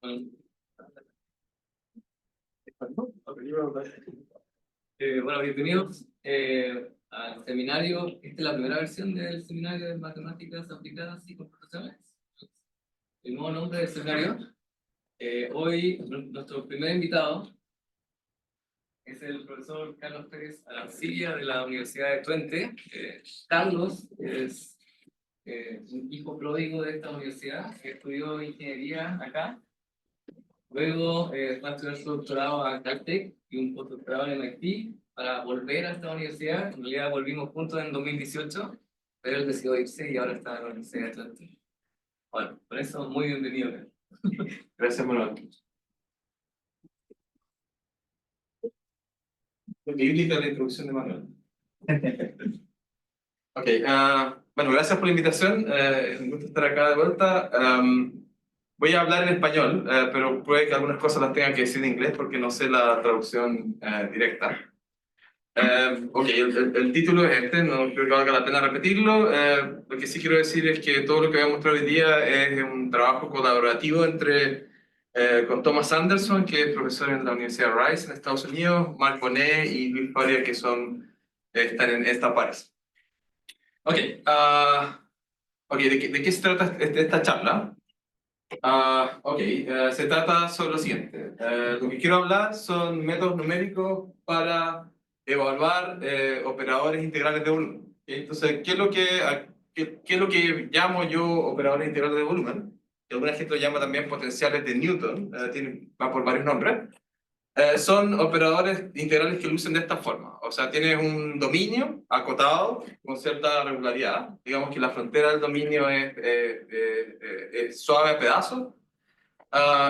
Bueno, bienvenidos al seminario. Esta es la primera versión del seminario de matemáticas aplicadas y computacionales. El nuevo nombre del seminario. Hoy nuestro primer invitado es el profesor Carlos Pérez Arancibia de la Universidad de Twente. Carlos es un hijo pródigo de esta universidad que estudió ingeniería acá. Luego va a estudiar su doctorado a Caltech y un postdoctorado en MIT para volver a esta universidad. En realidad volvimos juntos en 2018, pero él decidió irse y ahora está en la Universidad de Atlanta. Bueno, por eso muy bienvenido. Gracias, Manuel. Bíblica la introducción de Manuel. Ok, bueno, gracias por la invitación. Es un gusto estar acá de vuelta. Voy a hablar en español, pero puede que algunas cosas las tenga que decir en inglés porque no sé la traducción directa. Ok, el título es este, no creo que valga la pena repetirlo. Lo que sí quiero decir es que todo lo que voy a mostrar hoy día es un trabajo colaborativo con Thomas Anderson, que es profesor en la Universidad Rice en Estados Unidos, Marc Bonnet y Luis Faria, que están en esta pares. Ok, ¿de qué se trata esta charla? Se trata sobre lo siguiente. Lo que quiero hablar son métodos numéricos para evaluar operadores integrales de volumen. ¿Okay? Entonces, qué es lo que llamo yo operadores integrales de volumen? Que alguna gente lo llama también potenciales de Newton, va por varios nombres. Son operadores integrales que lucen de esta forma. O sea, tienes un dominio acotado con cierta regularidad. Digamos que la frontera del dominio es suave a pedazos.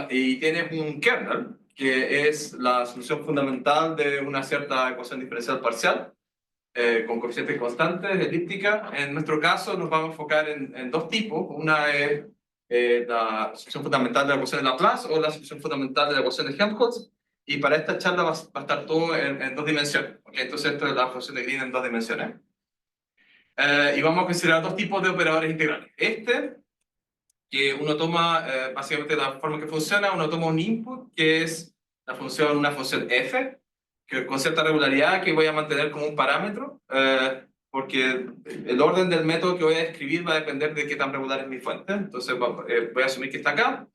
Y tienes un kernel, que es la solución fundamental de una cierta ecuación diferencial parcial, con coeficientes constantes, elíptica. En nuestro caso nos vamos a enfocar en dos tipos. Una es la solución fundamental de la ecuación de Laplace o la solución fundamental de la ecuación de Helmholtz. Y para esta charla va a estar todo en dos dimensiones. ¿Okay? Entonces, esto es la función de Green en dos dimensiones. Y vamos a considerar dos tipos de operadores integrales. Que uno toma, básicamente la forma que funciona, uno toma un input, que es una función f, que con cierta regularidad que voy a mantener como un parámetro, porque el orden del método que voy a escribir va a depender de qué tan regular es mi fuente. Entonces voy a asumir que está acá.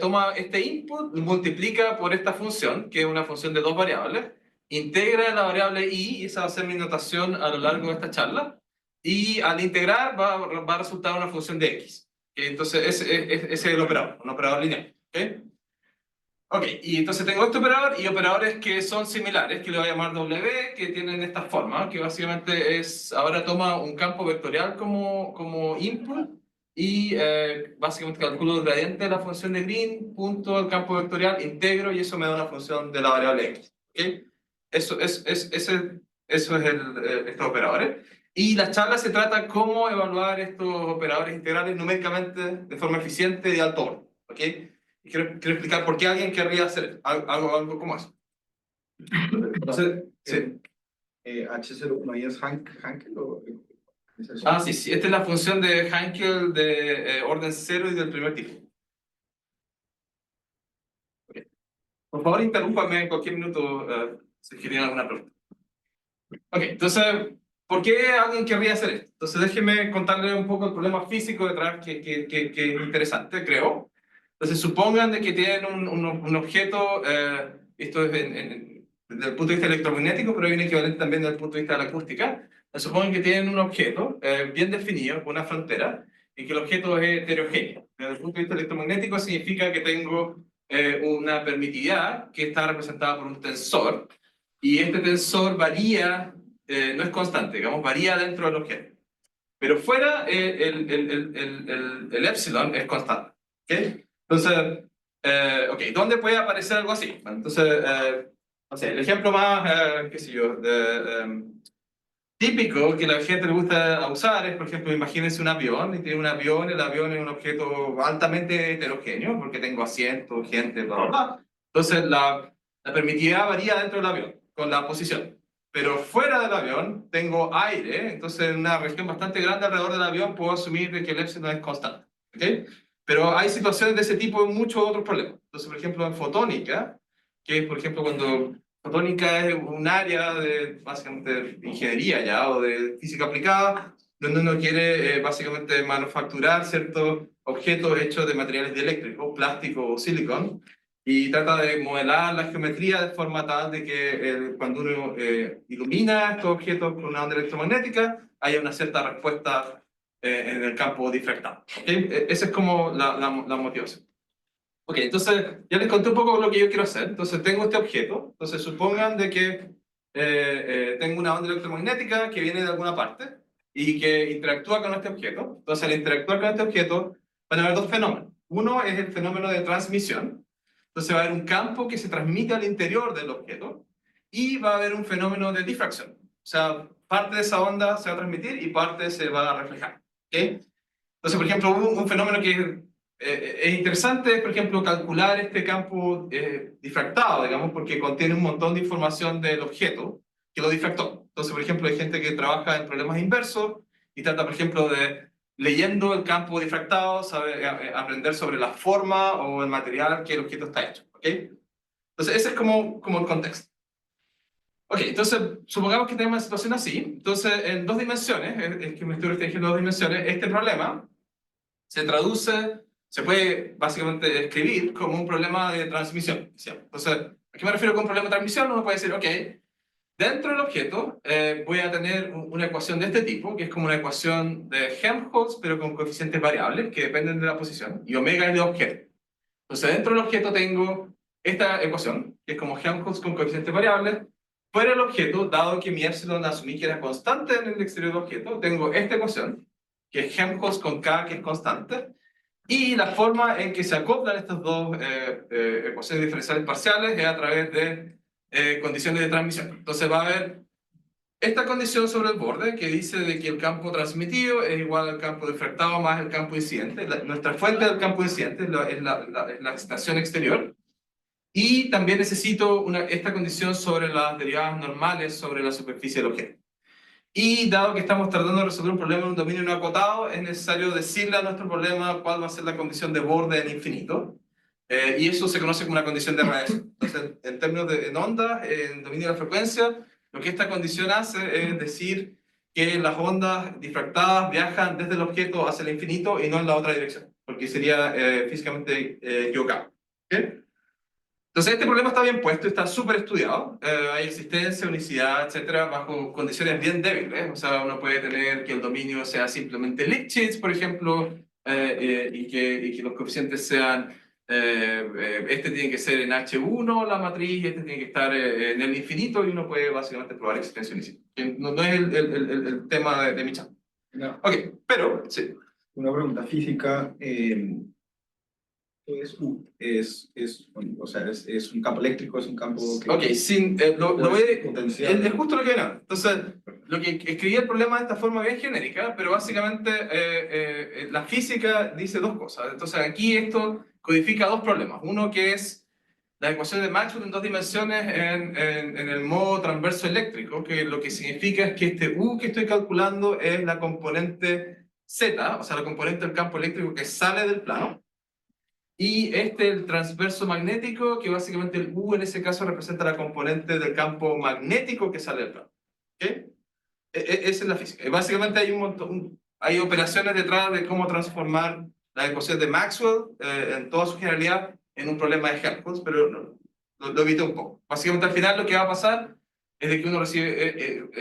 Toma este input, multiplica por esta función, que es una función de dos variables, integra la variable y esa va a ser mi notación a lo largo de esta charla, y al integrar va a resultar una función de x. Entonces ese es el operador, un operador lineal. Ok, y entonces tengo este operador y operadores que son similares, que le voy a llamar W, que tienen esta forma, que básicamente ahora toma un campo vectorial como input, y básicamente calculo el gradiente de la función de Green, punto el campo vectorial, integro, y eso me da una función de la variable x. ¿Okay? Eso es estos operadores. Y la charla se trata cómo evaluar estos operadores integrales numéricamente de forma eficiente y de alto orden. ¿Okay? Y quiero explicar por qué alguien querría hacer algo como eso. Entonces, sí. H01 es Hankel o Sí. Esta es la función de Hankel de orden 0 y del primer tipo. Okay. Por favor, interrúmpame en cualquier minuto si quieren alguna pregunta. Ok, entonces, ¿por qué alguien querría hacer esto? Entonces, déjenme contarle un poco el problema físico detrás que es interesante, creo. Entonces, supongan de que tienen un objeto, esto es desde el punto de vista electromagnético, pero hay un equivalente también desde el punto de vista de la acústica. Supongan que tienen un objeto bien definido, con una frontera, y que el objeto es heterogéneo. Desde el punto de vista electromagnético significa que tengo una permitividad que está representada por un tensor, y este tensor varía, no es constante, digamos, varía dentro del objeto. Pero fuera, el epsilon es constante. ¿Okay? Entonces, ¿dónde puede aparecer algo así? Entonces, no sé, el ejemplo más, qué sé yo, típico que la gente le gusta usar es, por ejemplo, imagínense un avión, y tiene un avión, el avión es un objeto altamente heterogéneo, porque tengo asientos, gente, bla, bla, bla. Entonces, la permitividad varía dentro del avión, con la posición. Pero fuera del avión tengo aire, entonces en una región bastante grande alrededor del avión puedo asumir que el epsilon es constante. ¿Okay? Pero hay situaciones de ese tipo en muchos otros problemas. Entonces, por ejemplo, en fotónica, que es, por ejemplo, cuando fotónica es un área de, básicamente, de ingeniería ya, o de física aplicada, donde uno quiere, básicamente, manufacturar ciertos objetos hechos de materiales dieléctricos, plástico o silicón, y trata de modelar la geometría de forma tal de que cuando uno ilumina estos objetos con una onda electromagnética, haya una cierta respuesta en el campo difractado. ¿Okay? Esa es como la motivación. Ok, entonces ya les conté un poco lo que yo quiero hacer. Entonces tengo este objeto. Entonces supongan de que tengo una onda electromagnética que viene de alguna parte y que interactúa con este objeto. Entonces al interactuar con este objeto van a haber dos fenómenos. Uno es el fenómeno de transmisión. Entonces va a haber un campo que se transmite al interior del objeto y va a haber un fenómeno de difracción. O sea, parte de esa onda se va a transmitir y parte se va a reflejar. ¿Okay? Entonces, por ejemplo, un fenómeno que es interesante, por ejemplo, calcular este campo difractado, digamos, porque contiene un montón de información del objeto que lo difractó. Entonces, por ejemplo, hay gente que trabaja en problemas inversos y trata, por ejemplo, de, leyendo el campo difractado, sabe, aprender sobre la forma o el material que el objeto está hecho. ¿Ok? Entonces, ese es como el contexto. Ok, entonces, supongamos que tenemos una situación así. Entonces, en dos dimensiones, es que me estoy restringiendo a dos dimensiones, este problema se traduce, se puede básicamente escribir como un problema de transmisión. ¿Sí? Entonces, ¿a qué me refiero con un problema de transmisión? Uno puede decir, ok, dentro del objeto voy a tener una ecuación de este tipo, que es como una ecuación de Helmholtz, pero con coeficientes variables que dependen de la posición, y omega es de objeto. Entonces, dentro del objeto tengo esta ecuación, que es como Helmholtz con coeficientes variables. Fuera del objeto, dado que mi epsilon asumí que era constante en el exterior del objeto, tengo esta ecuación, que es Helmholtz con K, que es constante, y la forma en que se acoplan estas dos ecuaciones diferenciales parciales es a través de condiciones de transmisión. Entonces va a haber esta condición sobre el borde que dice de que el campo transmitido es igual al campo difractado más el campo incidente. Nuestra fuente del campo incidente es la excitación exterior. Y también necesito esta condición sobre las derivadas normales sobre la superficie del objeto. Y dado que estamos tratando de resolver un problema en un dominio no acotado, es necesario decirle a nuestro problema cuál va a ser la condición de borde en infinito. Y eso se conoce como una condición de radiación. Entonces, en términos de en ondas, en dominio de la frecuencia, lo que esta condición hace es decir que las ondas difractadas viajan desde el objeto hacia el infinito y no en la otra dirección, porque sería físicamente equivocado. ¿Okay? Entonces, este problema está bien puesto, está súper estudiado. Hay existencia, unicidad, etcétera, bajo condiciones bien débiles. O sea, uno puede tener que el dominio sea simplemente Lipschitz, por ejemplo, y que los coeficientes sean. Este tiene que ser en H1 la matriz, y este tiene que estar en el infinito, y uno puede básicamente probar existencia unicida. No es el tema de mi charla. No, Ok, pero, sí. una pregunta física. O sea, es un campo eléctrico, es un campo que... Ok, lo voy a... Potencial. Es justo lo que viene. Entonces, lo que escribí el problema de esta forma bien genérica, pero básicamente la física dice dos cosas. Entonces, aquí esto codifica dos problemas. Uno que es la ecuación de Maxwell en dos dimensiones en el modo transverso eléctrico, que lo que significa es que este U que estoy calculando es la componente Z, o sea, la componente del campo eléctrico que sale del plano. Y el transverso magnético, que básicamente el U en ese caso representa la componente del campo magnético que sale del plano. ¿Okay? Esa es la física. Básicamente hay un montón, hay operaciones detrás de cómo transformar la ecuación de Maxwell en toda su generalidad en un problema de Helmholtz, pero lo evité un poco. Básicamente al final lo que va a pasar es de que uno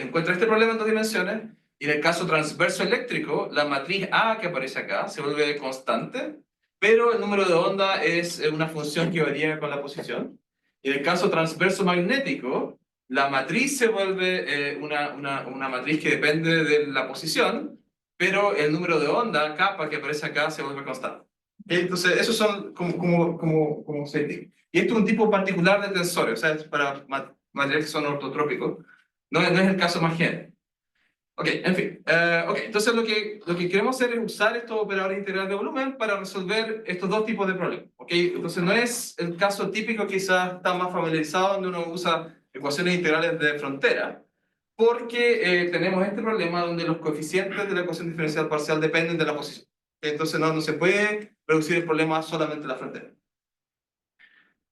encuentra este problema en dos dimensiones, y en el caso transverso eléctrico, la matriz A que aparece acá se vuelve constante, pero el número de onda es una función que varía con la posición. Y en el caso transverso magnético, la matriz se vuelve una matriz que depende de la posición, pero el número de onda, kappa, que aparece acá, se vuelve constante. Entonces, esos son como se indica. Y esto es un tipo particular de tensores, o sea, es para materiales que son ortotrópicos. No es el caso más general. Ok, en fin. Entonces lo que queremos hacer es usar estos operadores integrales de volumen para resolver estos dos tipos de problemas. Entonces no es el caso típico, quizás está más familiarizado, donde uno usa ecuaciones integrales de frontera, porque tenemos este problema donde los coeficientes de la ecuación diferencial parcial dependen de la posición. Entonces no se puede reducir el problema solamente a la frontera.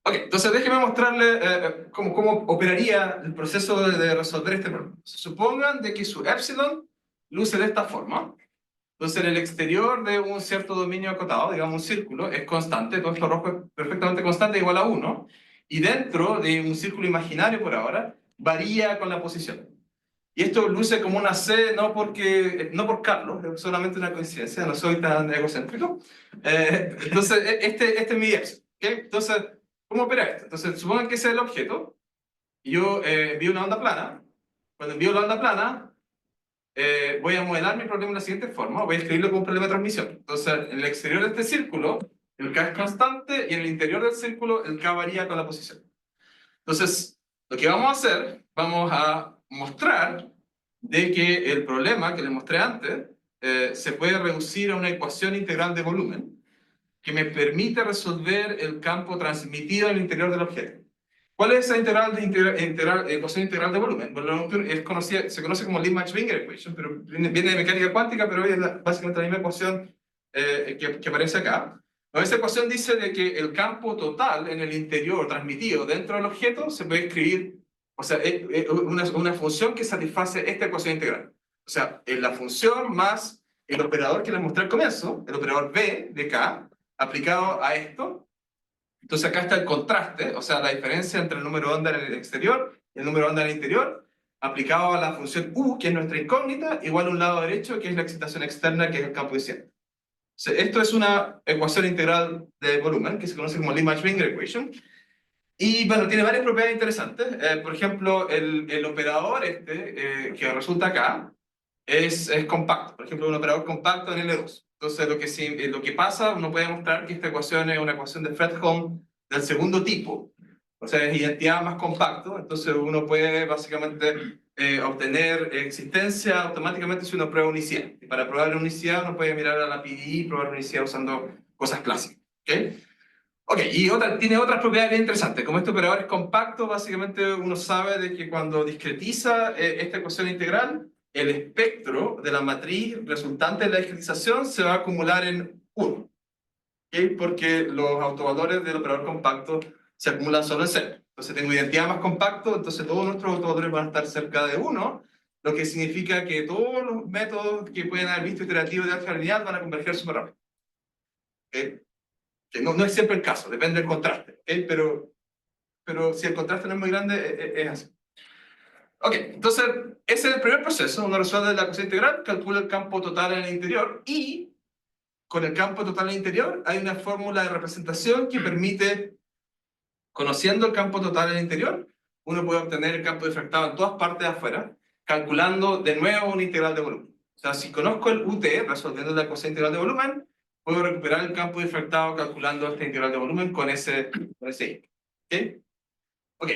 Ok, entonces déjenme mostrarle cómo operaría el proceso de resolver este problema. Supongan de que su epsilon luce de esta forma. Entonces, en el exterior de un cierto dominio acotado, digamos un círculo, es constante, todo esto rojo es perfectamente constante, igual a 1, y dentro de un círculo imaginario por ahora, varía con la posición. Y esto luce como una C, no por Carlos, es solamente una coincidencia, no soy tan egocéntrico. Entonces, este es mi epsilon. ¿Okay? Entonces, ¿cómo opera esto? Entonces, supongan que ese es el objeto, y yo envío una onda plana. Cuando envío la onda plana, voy a modelar mi problema de la siguiente forma, voy a escribirlo como un problema de transmisión. Entonces, en el exterior de este círculo, el K es constante, y en el interior del círculo, el K varía con la posición. Entonces, lo que vamos a hacer, vamos a mostrar de que el problema que les mostré antes se puede reducir a una ecuación integral de volumen que me permite resolver el campo transmitido en el interior del objeto. ¿Cuál es esa ecuación integral de volumen? Bueno, se conoce como Lin-Max-Winger equation, pero viene de mecánica cuántica, pero es básicamente la misma ecuación que aparece acá. Esa ecuación dice de que el campo total en el interior transmitido dentro del objeto se puede escribir, o sea, es una función que satisface esta ecuación integral. O sea, es la función más el operador que les mostré al comienzo, el operador B de K, aplicado a esto. Entonces acá está el contraste, o sea, la diferencia entre el número de onda en el exterior y el número de onda en el interior, aplicado a la función U, que es nuestra incógnita, igual a un lado derecho, que es la excitación externa, que es el campo diciente. Esto es una ecuación integral de volumen, que se conoce como Lin-Max-Winger equation, y bueno, tiene varias propiedades interesantes. Por ejemplo, el operador que resulta acá es compacto. Por ejemplo, un operador compacto en L2. Entonces, lo que pasa, uno puede mostrar que esta ecuación es una ecuación de Fredholm del segundo tipo. O sea, es identidad más compacto. Entonces, uno puede básicamente obtener existencia automáticamente si uno prueba unicidad. Y para probar unicidad, uno puede mirar a la PDE y probar unicidad usando cosas clásicas. ¿Okay? Ok, y tiene otras propiedades bien interesantes. Como este operador es compacto, básicamente uno sabe de que cuando discretiza esta ecuación integral, el espectro de la matriz resultante de la discretización se va a acumular en 1. ¿Okay? Porque los autovalores del operador compacto se acumulan solo en 0. Entonces tengo identidad más compacto, entonces todos nuestros autovalores van a estar cerca de 1, lo que significa que todos los métodos que pueden haber visto iterativos de álgebra lineal van a converger súper rápido. ¿Okay? Que no es siempre el caso, depende del contraste, ¿okay? Pero si el contraste no es muy grande, es así. Ok, entonces ese es el primer proceso. Uno resuelve la ecuación integral, calcula el campo total en el interior, y con el campo total en el interior hay una fórmula de representación que permite, conociendo el campo total en el interior, uno puede obtener el campo difractado en todas partes de afuera, calculando de nuevo una integral de volumen. O sea, si conozco el UT, resolviendo la ecuación integral de volumen, puedo recuperar el campo difractado calculando esta integral de volumen con ese I. ¿Okay? Ok,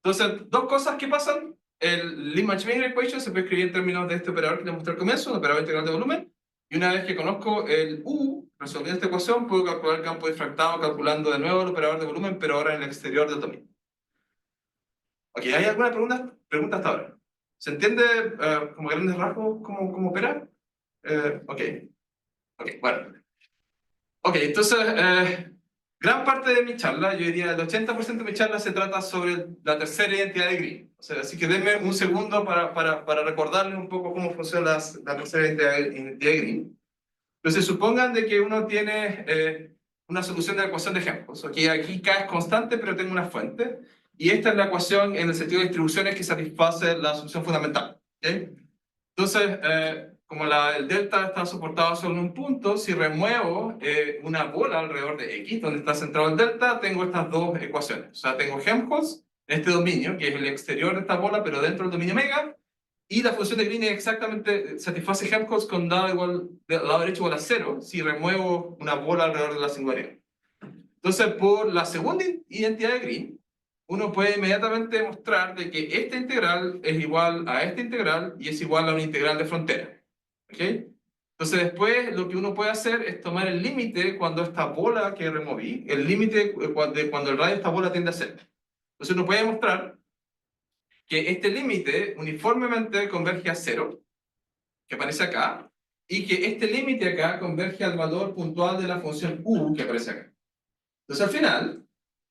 entonces, dos cosas que pasan. El Lin-Max-Winger equation se puede escribir en términos de este operador que les mostré al comienzo, un operador integral de volumen. Y una vez que conozco el U, resolviendo esta ecuación, puedo calcular el campo difractado calculando de nuevo el operador de volumen, pero ahora en el exterior del dominio. Ok, ¿hay alguna pregunta hasta ahora? ¿Se entiende como grandes rasgos cómo opera? Ok, bueno. Ok, entonces, gran parte de mi charla, yo diría el 80% de mi charla se trata sobre la tercera identidad de Green. O sea, así que denme un segundo para recordarles un poco cómo funciona la tercera identidad de Green. Entonces, supongan de que uno tiene una solución de la ecuación de ejemplos. Okay, aquí K es constante, pero tengo una fuente. Y esta es la ecuación en el sentido de distribuciones que satisface la solución fundamental. ¿Okay? Entonces, como el delta está soportado solo en un punto, si remuevo una bola alrededor de X, donde está centrado el delta, tengo estas dos ecuaciones. O sea, tengo Helmholtz en este dominio, que es el exterior de esta bola, pero dentro del dominio mega, y la función de Green exactamente satisface Helmholtz con lado lado derecho igual a 0, si remuevo una bola alrededor de la singularidad. Entonces, por la segunda identidad de Green, uno puede inmediatamente demostrar de que esta integral es igual a esta integral y es igual a una integral de frontera. ¿Okay? Entonces después lo que uno puede hacer es tomar el límite cuando esta bola que removí, el límite de cuando el radio de esta bola tiende a 0. Entonces uno puede demostrar que este límite uniformemente converge a 0, que aparece acá, y que este límite acá converge al valor puntual de la función u que aparece acá. Entonces, al final,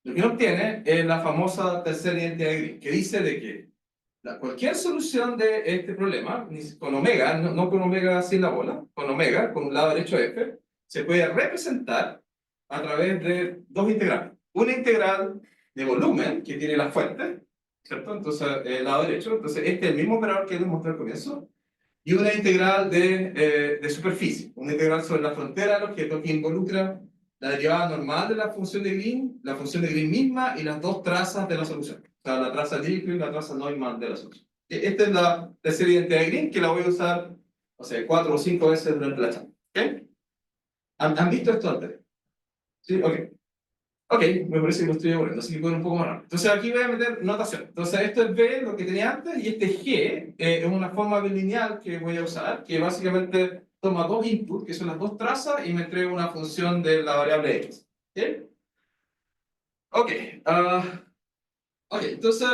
lo que uno obtiene es la famosa tercera identidad de Green, que dice de que cualquier solución de este problema, con omega, no con omega sin la bola, con omega, con un lado derecho f, se puede representar a través de dos integrales. Una integral de volumen, que tiene la fuente, ¿cierto? Entonces, el lado derecho. Entonces, este es el mismo operador que les mostré al comienzo. Y una integral de superficie, una integral sobre la frontera del objeto que involucra la derivada normal de la función de Green, la función de Green misma y las dos trazas de la solución. O sea, la traza Dirichlet y la traza Neumann de la solución. Esta es la tercera identidad de Green que la voy a usar, o sea, 4 o 5 veces durante la charla. ¿Okay? ¿Han visto esto antes? ¿Sí? Ok. Ok, me parece que lo estoy aburriendo, así que puedo ir un poco más rápido. Entonces aquí voy a meter notación. Entonces esto es B, lo que tenía antes, y este G es una forma bilineal que voy a usar, que básicamente toma dos inputs, que son las dos trazas, y me entrega una función de la variable x. ¿Okay? Ok, ok, entonces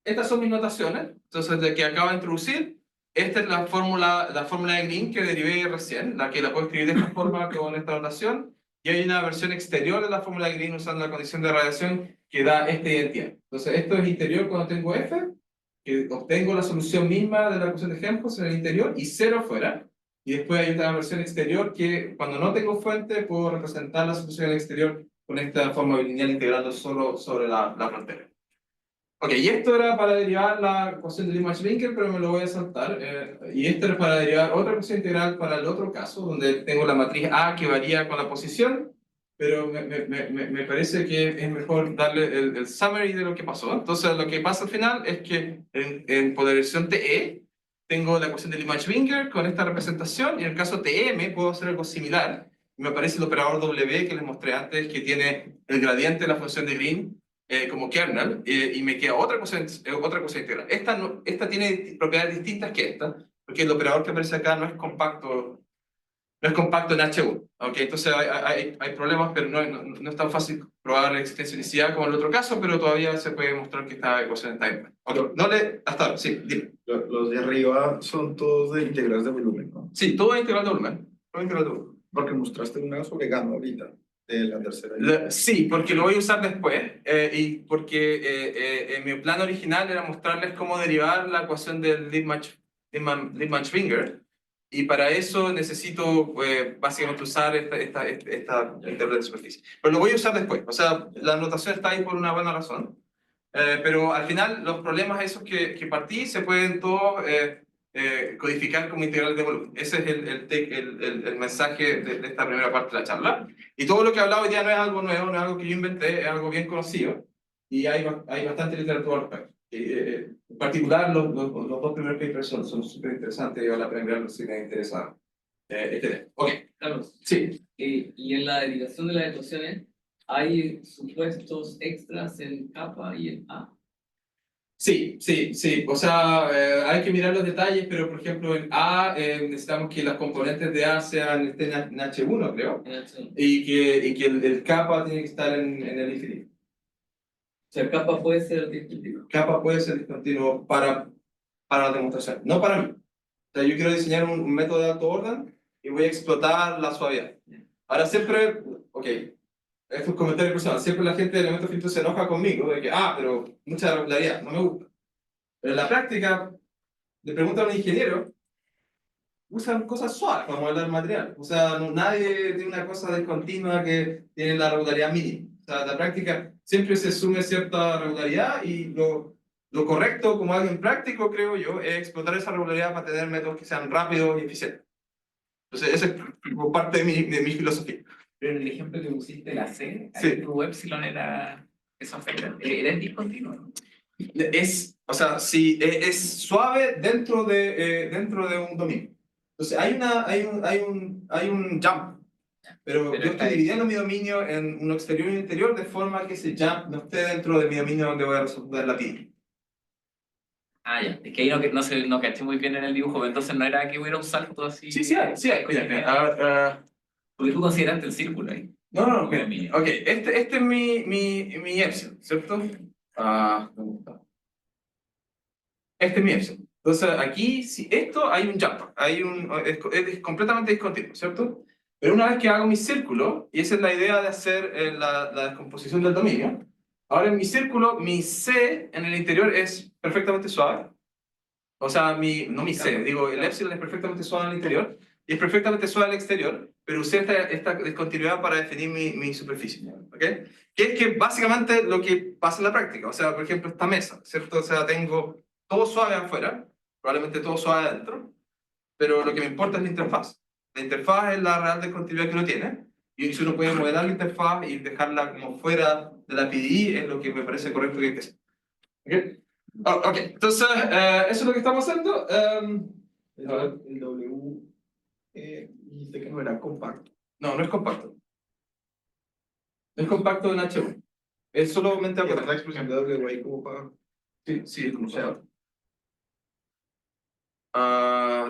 estas son mis notaciones. Entonces, de que acabo de introducir, esta es la fórmula de Green que derivé recién, la que la puedo escribir de esta forma con esta notación. Y hay una versión exterior de la fórmula de Green usando la condición de radiación que da esta identidad. Entonces, esto es interior cuando tengo F, que obtengo la solución misma de la ecuación de Helmholtz en el interior y cero fuera. Y después hay otra versión exterior que cuando no tengo fuente puedo representar la solución en el exterior con esta forma bilineal integrando solo sobre la frontera. Ok, y esto era para derivar la ecuación de Image-Winkel, pero me lo voy a saltar. Y esto era para derivar otra ecuación integral para el otro caso, donde tengo la matriz A que varía con la posición, pero me parece que es mejor darle el summary de lo que pasó. Entonces, lo que pasa al final es que en polarization TE tengo la ecuación de Image-Winkel con esta representación, y en el caso TM puedo hacer algo similar. Me aparece el operador W que les mostré antes, que tiene el gradiente de la función de Green como kernel, y me queda otra cosa integral. Esta tiene propiedades distintas que esta, porque el operador que aparece acá no es compacto en H1. ¿Okay? Entonces hay problemas, pero no es tan fácil probar la extensionicidad como en el otro caso, pero todavía se puede mostrar que esta ecuación está bien. Okay. Hasta ahora, sí, dime. Los de arriba son todos de integrales de volumen, ¿no? Sí, todo es integral de volumen. Todo es integral de volumen. Porque mostraste una sobre gamma ahorita, de la tercera. Sí, porque lo voy a usar después, y porque en mi plan original era mostrarles cómo derivar la ecuación del Lippmann-Schwinger, y para eso necesito básicamente usar esta integral de superficie. Pero lo voy a usar después, o sea, la anotación está ahí por una buena razón. Pero al final los problemas esos que partí se pueden todos codificar como integrales de volumen. Ese es el mensaje de esta primera parte de la charla. Y todo lo que he hablado hoy día no es algo nuevo, no es algo que yo inventé, es algo bien conocido. Y hay bastante literatura al respecto. En particular, los dos primeros papers son súper interesantes y vale la pena mirarlos si les interesa este tema. Ok, Carlos, sí. y en la derivación de las ecuaciones, ¿hay supuestos extras en kappa y en A? Sí, sí, sí. O sea, hay que mirar los detalles, pero por ejemplo en A necesitamos que las componentes de A estén en H1, creo, En H1. y que el kappa tiene que estar en el infinito. O sea, kappa puede ser distintivo. Kappa puede ser discontinuo para la demostración, no para mí. O sea, yo quiero diseñar un método de alto orden y voy a explotar la suavidad. Ahora siempre, ok, esto es un comentario personal, siempre la gente del elemento finito se enoja conmigo de que, pero mucha regularidad, no me gusta. Pero en la práctica, le preguntan a un ingeniero, usan cosas suaves para modelar material. O sea, nadie tiene una cosa discontinua que tiene la regularidad mínima. O sea, en la práctica siempre se asume cierta regularidad, y lo correcto como alguien práctico, creo yo, es explotar esa regularidad para tener métodos que sean rápidos y eficientes. Entonces, esa es como parte de mi filosofía. Pero en el ejemplo que pusiste, la C, Sí. ahí tu epsilon era, eso afecta, era en discontinuo, ¿no? O sea, sí, es suave dentro de un dominio. Entonces, hay un jump, pero yo estoy dividiendo mi dominio en un exterior y un interior de forma que ese jump no esté dentro de mi dominio donde voy a resolver la pi. Ah, ya, es que ahí no caché muy bien en el dibujo, pero entonces no era que hubiera un salto así. Sí, sí, hay. Mira, porque tú consideraste el círculo ahí. no, Como mira, ok, este es mi epsilon, ¿cierto? ¿Dónde está? Este es mi epsilon. Entonces, aquí, si esto hay un jump, es completamente discontinuo, ¿cierto? Pero una vez que hago mi círculo, y esa es la idea de hacer la descomposición del dominio, ahora en mi círculo, mi C en el interior es perfectamente suave. O sea, no mi C, digo, el epsilon es perfectamente suave en el interior, y es perfectamente suave en el exterior, pero usé esta discontinuidad para definir mi superficie, ¿ok? Que es que básicamente lo que pasa en la práctica, o sea, por ejemplo, esta mesa, ¿cierto? O sea, tengo todo suave afuera, probablemente todo suave adentro, pero lo que me importa es la interfaz. La interfaz es la real discontinuidad que uno tiene, y si uno puede modelar la interfaz y dejarla como fuera de la PDI, es lo que me parece correcto que hay que hacer. ¿Ok? Ok, entonces, eso es lo que estamos haciendo. El W, dijiste que no era compacto. No, no es compacto. No es compacto en H1. Es solamente ¿Y la apretado. expresión de W ahí como para...? Sí, sí, es compacto.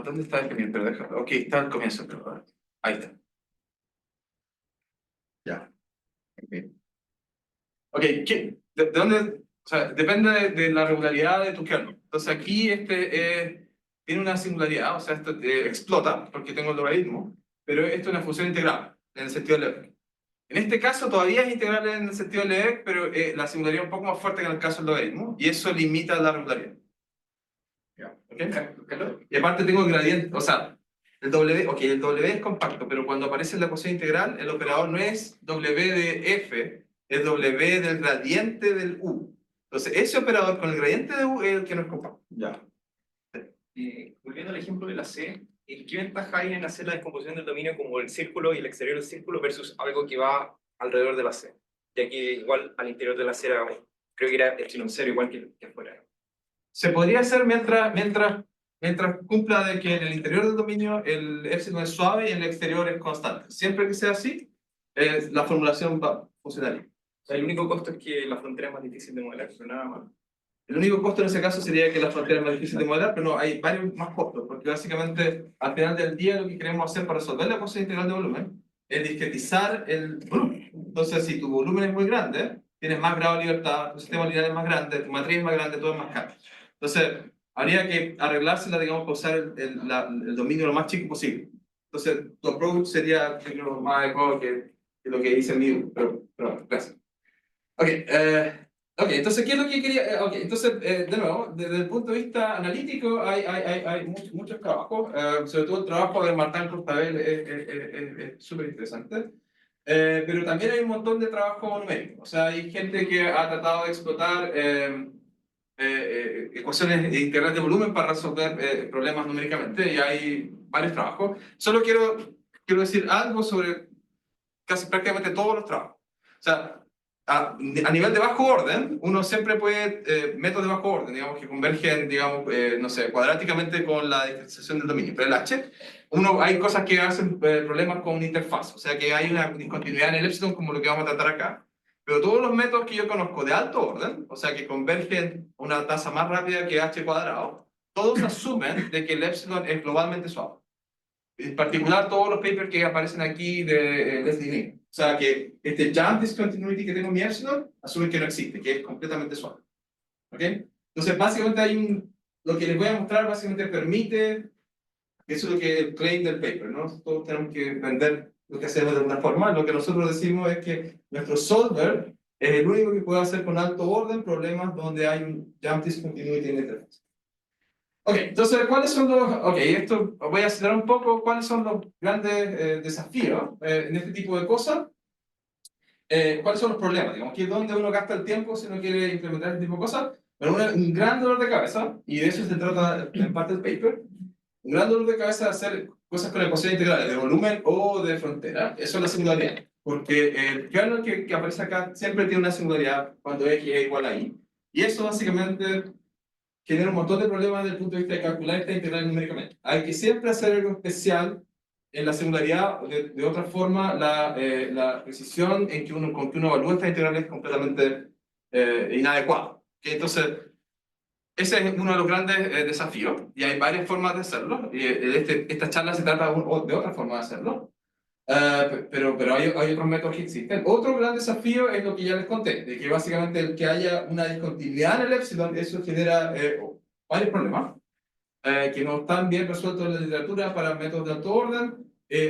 ¿Dónde está el comienzo? Déjame. Ok, está al comienzo. Pero, ahí está. Ya. Ok, ¿de dónde? O sea, depende de la regularidad de tu kernel. Entonces aquí tiene una singularidad, o sea, esto explota porque tengo el logaritmo, pero esto es una función integral en el sentido de Lebesgue. En este caso todavía es integral en el sentido de Lebesgue, pero la singularidad es un poco más fuerte que en el caso del logaritmo, y eso limita la regularidad. ¿Okay? Y aparte tengo el gradiente, o sea, el W es compacto, pero cuando aparece en la ecuación integral, el operador no es W de F, es W del gradiente del U. Entonces, ese operador con el gradiente de U es el que no es compacto. Ya. Volviendo al ejemplo de la C, ¿qué ventaja hay en hacer la descomposición del dominio como el círculo y el exterior del círculo versus algo que va alrededor de la C? Ya que igual al interior de la C creo que era epsilon cero igual que afuera. Se podría hacer mientras cumpla de que en el interior del dominio el epsilon es suave y en el exterior es constante. Siempre que sea así, la formulación va a funcionar. O sea, el único costo es que la frontera es más difícil de modelar, pero nada más. El único costo en ese caso sería que la frontera es más difícil de modelar, pero no, hay varios más costos, porque básicamente al final del día lo que queremos hacer para resolver la ecuación integral de volumen es discretizar el volumen. Entonces, si tu volumen es muy grande, tienes más grado de libertad, tu sistema lineal es más grande, tu matriz es más grande, todo es más caro. Entonces, habría que arreglársela, digamos, para usar el dominio lo más chico posible. Entonces, tu approach sería, yo creo, más adecuado que lo que dice Miu, pero gracias. Ok, entonces, ¿qué es lo que quería? Entonces, de nuevo, desde el punto de vista analítico, hay muchos trabajos, sobre todo el trabajo de Martin Courtabel es súper interesante, pero también hay un montón de trabajo numérico, o sea, hay gente que ha tratado de explotar ecuaciones integrales de volumen para resolver problemas numéricamente, y hay varios trabajos. Solo quiero decir algo sobre casi prácticamente todos los trabajos. O sea, a nivel de bajo orden, uno siempre puede, métodos de bajo orden, digamos, que convergen, digamos, no sé, cuadráticamente con la discretización del dominio. Pero el H, hay cosas que hacen problemas con una interfaz, o sea que hay una discontinuidad en el epsilon como lo que vamos a tratar acá. Pero todos los métodos que yo conozco de alto orden, o sea que convergen a una tasa más rápida que H cuadrado, todos asumen de que el epsilon es globalmente suave. En particular, todos los papers que aparecen aquí de Leslie Ning. O sea, que este jump discontinuity que tengo en mi epsilon, asume que no existe, que es completamente suave. ¿Ok? Entonces, básicamente lo que les voy a mostrar básicamente permite, eso es lo que el claim del paper, ¿no? Todos tenemos que vender lo que hacemos de alguna forma. Lo que nosotros decimos es que nuestro solver es el único que puede hacer con alto orden problemas donde hay un jump discontinuity en la interfaz. Ok, entonces, ¿cuáles son los...? Ok, esto voy a acelerar un poco. ¿Cuáles son los grandes desafíos en este tipo de cosas? ¿Cuáles son los problemas? Digamos, que ¿dónde uno gasta el tiempo si uno quiere implementar este tipo de cosas? Pero un gran dolor de cabeza, y de eso se trata en parte del paper, un gran dolor de cabeza de hacer cosas con ecuaciones integrales de volumen o de frontera. Eso es la singularidad. Porque el kernel que aparece acá siempre tiene una singularidad cuando x es igual a y. Y eso básicamente genera un montón de problemas desde el punto de vista de calcular esta integral numéricamente. Hay que siempre hacer algo especial en la singularidad, de otra forma la precisión con que uno evalúa esta integral es completamente inadecuada. ¿Okay? Entonces, ese es uno de los grandes desafíos, y hay varias formas de hacerlo, y esta charla se trata de otra forma de hacerlo. Pero hay otros métodos que existen. Otro gran desafío es lo que ya les conté, de que básicamente el que haya una discontinuidad en el epsilon, eso genera varios problemas. que no están bien resueltos en la literatura para métodos de alto orden.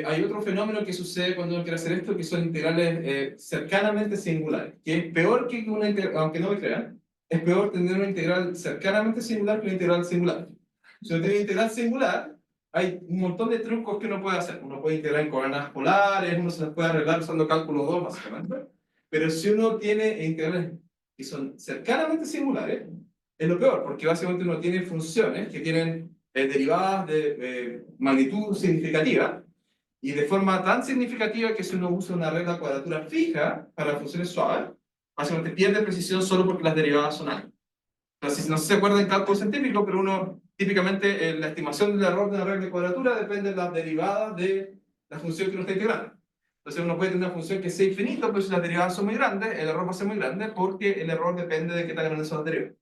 Hay otro fenómeno que sucede cuando uno quiere hacer esto, que son integrales cercanamente singulares, que es peor que una integral, aunque no me crean, es peor tener una integral cercanamente singular que una integral singular. Si uno tiene una integral singular, hay un montón de trucos que uno puede hacer. Uno puede integrar en coordenadas polares, uno se las puede arreglar usando cálculo 2, básicamente. Pero si uno tiene integrales que son cercanamente singulares, es lo peor, porque básicamente uno tiene funciones que tienen derivadas de magnitud significativa, y de forma tan significativa que si uno usa una regla cuadratura fija para funciones suaves, básicamente pierde precisión solo porque las derivadas son altas. Entonces, no sé si se acuerdan en cálculo científico, pero uno, típicamente, la estimación del error de una regla de cuadratura depende de las derivadas de la función que uno está integrando. Entonces, uno puede tener una función que sea infinita, pero si las derivadas son muy grandes, el error va a ser muy grande porque el error depende de qué tan grandes son las derivadas.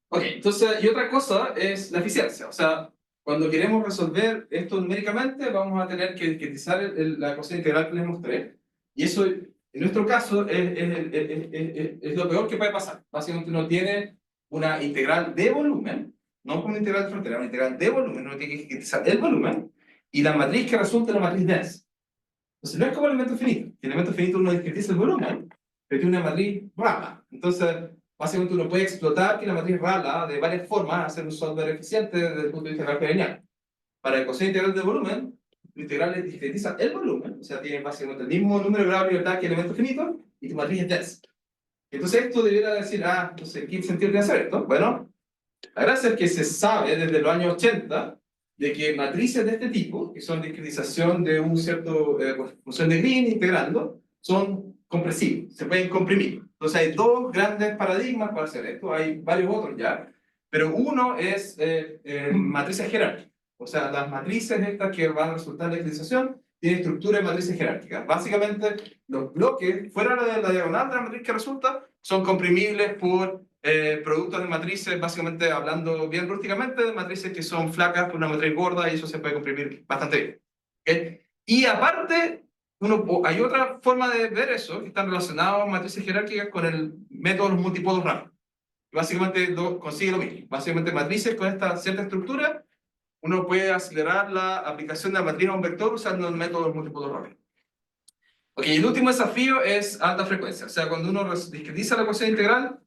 Ok, entonces, y otra cosa es la eficiencia. O sea, cuando queremos resolver esto numéricamente, vamos a tener que discretizar la ecuación integral que les mostré. Y eso, en nuestro caso, es lo peor que puede pasar. Básicamente uno tiene una integral de volumen, no una integral de frontera, una integral de volumen, uno tiene que discretizar el volumen, y la matriz que resulta es la matriz densa. Entonces no es como el elemento finito. El elemento finito uno discretiza el volumen, pero tiene una matriz rala. Entonces, básicamente uno puede explotar que la matriz rala de varias formas, hacer un solver eficiente desde el punto de vista lineal. Para la ecuación integral de volumen, la integral discretiza el volumen, o sea, tiene básicamente el mismo número de grados de libertad que el elemento finito, y tu matriz es densa. Entonces esto debería decir, entonces, ¿qué sentido tiene hacer esto? Bueno, la gracia es que se sabe desde los años 80 de que matrices de este tipo, que son discretización de un cierto función de Green integrando, son compresibles, se pueden comprimir. Entonces hay dos grandes paradigmas para hacer esto, hay varios otros ya, pero uno es matrices jerárquicas. O sea, las matrices estas que van a resultar de discretización tienen estructura de matrices jerárquicas. Básicamente, los bloques fuera de la diagonal de la matriz que resulta son comprimibles por productos de matrices, básicamente hablando bien rústicamente, de matrices que son flacas por una matriz gorda, y eso se puede comprimir bastante bien. ¿Okay? Y aparte, hay otra forma de ver eso, que están relacionados matrices jerárquicas con el método de los multipolos raros. Básicamente consigue lo mismo. Básicamente matrices con esta cierta estructura, uno puede acelerar la aplicación de la matriz a un vector usando el método de los múltiplos rápidos. Ok, el último desafío es alta frecuencia. O sea, cuando uno discretiza la ecuación integral,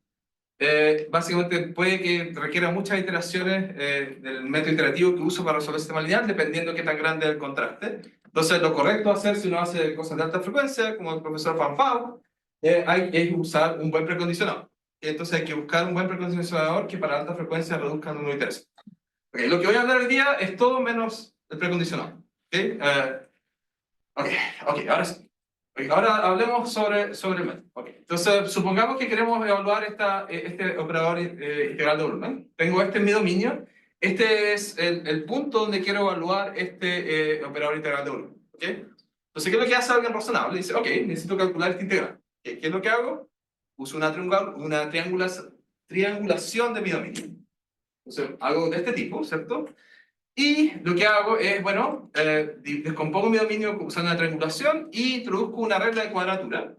básicamente puede que requiera muchas iteraciones del método iterativo que uso para resolver el sistema lineal, dependiendo de qué tan grande es el contraste. Entonces, lo correcto a hacer si uno hace cosas de alta frecuencia, como el profesor Van Pau, es usar un buen precondicionador. Entonces, hay que buscar un buen precondicionador que para alta frecuencia reduzca el número de iteraciones. Okay, lo que voy a hablar hoy día es todo menos el precondicionado. ¿Okay? Ahora sí. Okay, ahora hablemos sobre el método. Okay. Entonces, supongamos que queremos evaluar este operador integral de volumen. Tengo este en mi dominio. Este es el punto donde quiero evaluar este operador integral de volumen. ¿Okay? Entonces, ¿qué es lo que hace alguien razonable? Dice, ok, necesito calcular esta integral. ¿Qué es lo que hago? Uso una triangulación de mi dominio. Entonces, hago de este tipo, ¿cierto? Y lo que hago es, bueno, descompongo mi dominio usando una triangulación y introduzco una regla de cuadratura.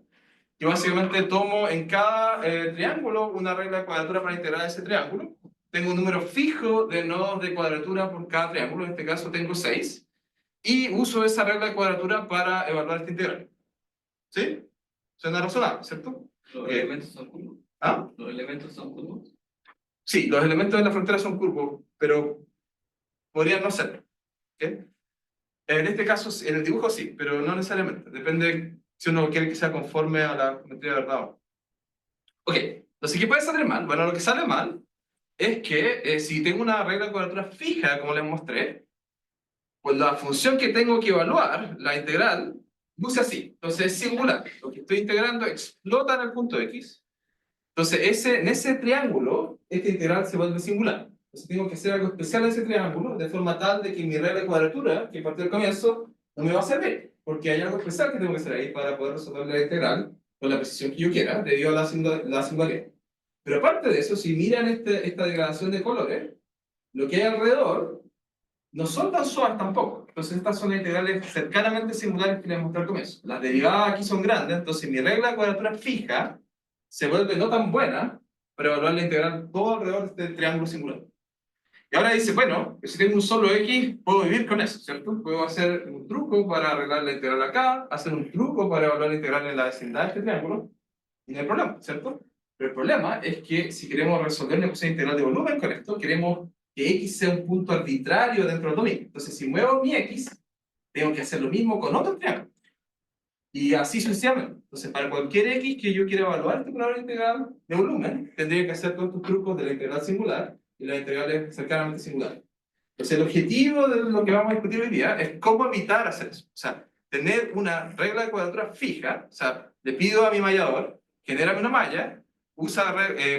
Yo básicamente tomo en cada triángulo una regla de cuadratura para integrar ese triángulo. Tengo un número fijo de nodos de cuadratura por cada triángulo, en este caso tengo 6. Y uso esa regla de cuadratura para evaluar esta integral. ¿Sí? Suena razonable, ¿cierto? ¿Los elementos son curvos? ¿Ah? ¿Los elementos son curvos? Sí, los elementos de la frontera son curvos, pero podrían no ser. ¿Okay? En este caso, en el dibujo sí, pero no necesariamente. Depende si uno quiere que sea conforme a la geometría de verdad. Ok, entonces, ¿qué puede salir mal? Bueno, lo que sale mal es que si tengo una regla de cuadratura fija, como les mostré, pues la función que tengo que evaluar, la integral, luce así. Entonces es singular. Lo que estoy integrando explota en el punto X. Entonces, en ese triángulo, esta integral se vuelve singular. Entonces, tengo que hacer algo especial en ese triángulo, de forma tal de que mi regla de cuadratura, que partió del comienzo, no me va a servir. Porque hay algo especial que tengo que hacer ahí para poder resolver la integral con la precisión que yo quiera, debido a la singularidad. Pero aparte de eso, si miran esta degradación de colores, lo que hay alrededor no son tan suaves tampoco. Entonces, estas son las integrales cercanamente singulares que les mostré al comienzo. Las derivadas aquí son grandes, entonces mi regla de cuadratura fija se vuelve no tan buena para evaluar la integral todo alrededor de este triángulo singular. Y ahora dice, bueno, si tengo un solo x, puedo vivir con eso, ¿cierto? Puedo hacer un truco para arreglar la integral acá, hacer un truco para evaluar la integral en la vecindad de este triángulo, y no hay problema, ¿cierto? Pero el problema es que si queremos resolver la ecuación integral de volumen con esto, queremos que x sea un punto arbitrario dentro del dominio. Entonces, si muevo mi x, tengo que hacer lo mismo con otro triángulo. Y así sucesivamente. Entonces, para cualquier x que yo quiera evaluar este valor integral de volumen, tendría que hacer todos estos trucos de la integral singular y las integrales cercanamente singulares. Entonces, el objetivo de lo que vamos a discutir hoy día es cómo evitar hacer eso. O sea, tener una regla de cuadratura fija. O sea, le pido a mi mallador, genérame una malla, usa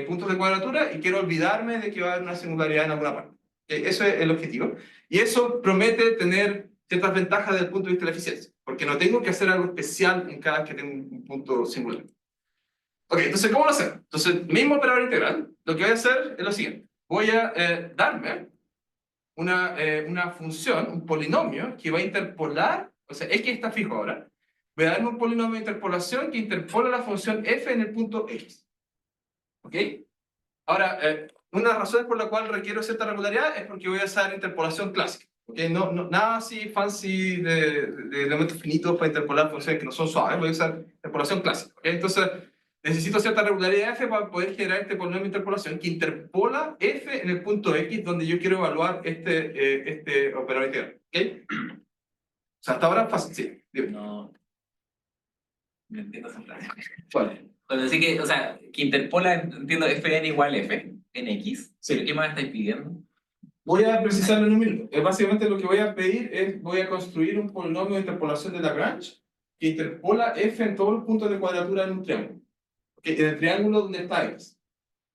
puntos de cuadratura y quiero olvidarme de que va a haber una singularidad en alguna parte. Eso es el objetivo. Y eso promete tener ciertas ventajas desde el punto de vista de la eficiencia, porque no tengo que hacer algo especial en cada vez que tengo un punto singular. Ok, entonces, ¿cómo lo hacemos? Entonces, mismo operador integral, lo que voy a hacer es lo siguiente. Voy a darme una función, un polinomio, que va a interpolar, o sea, x está fijo ahora, voy a darme un polinomio de interpolación que interpola la función f en el punto x. ¿Ok? Ahora, una de las razones por la cual requiero cierta regularidad es porque voy a usar interpolación clásica. ¿Okay? Nada así fancy de elementos finitos para interpolar funciones que no son suaves, voy a usar interpolación clásica. ¿Okay? Entonces, necesito cierta regularidad f para poder generar este polinomio de interpolación que interpola f en el punto x donde yo quiero evaluar este operador integral. ¿Okay? O sea, hasta ahora fácil, sí. Dime. No entiendo esa frase. Vale. Cuando decís que, o sea, que interpola, entiendo, fn igual f en x. Sí. ¿Pero qué más estáis pidiendo? Voy a precisarlo en un minuto. Básicamente lo que voy a pedir es, voy a construir un polinomio de interpolación de Lagrange que interpola f en todos los puntos de cuadratura en un triángulo. ¿Okay? En el triángulo donde está x.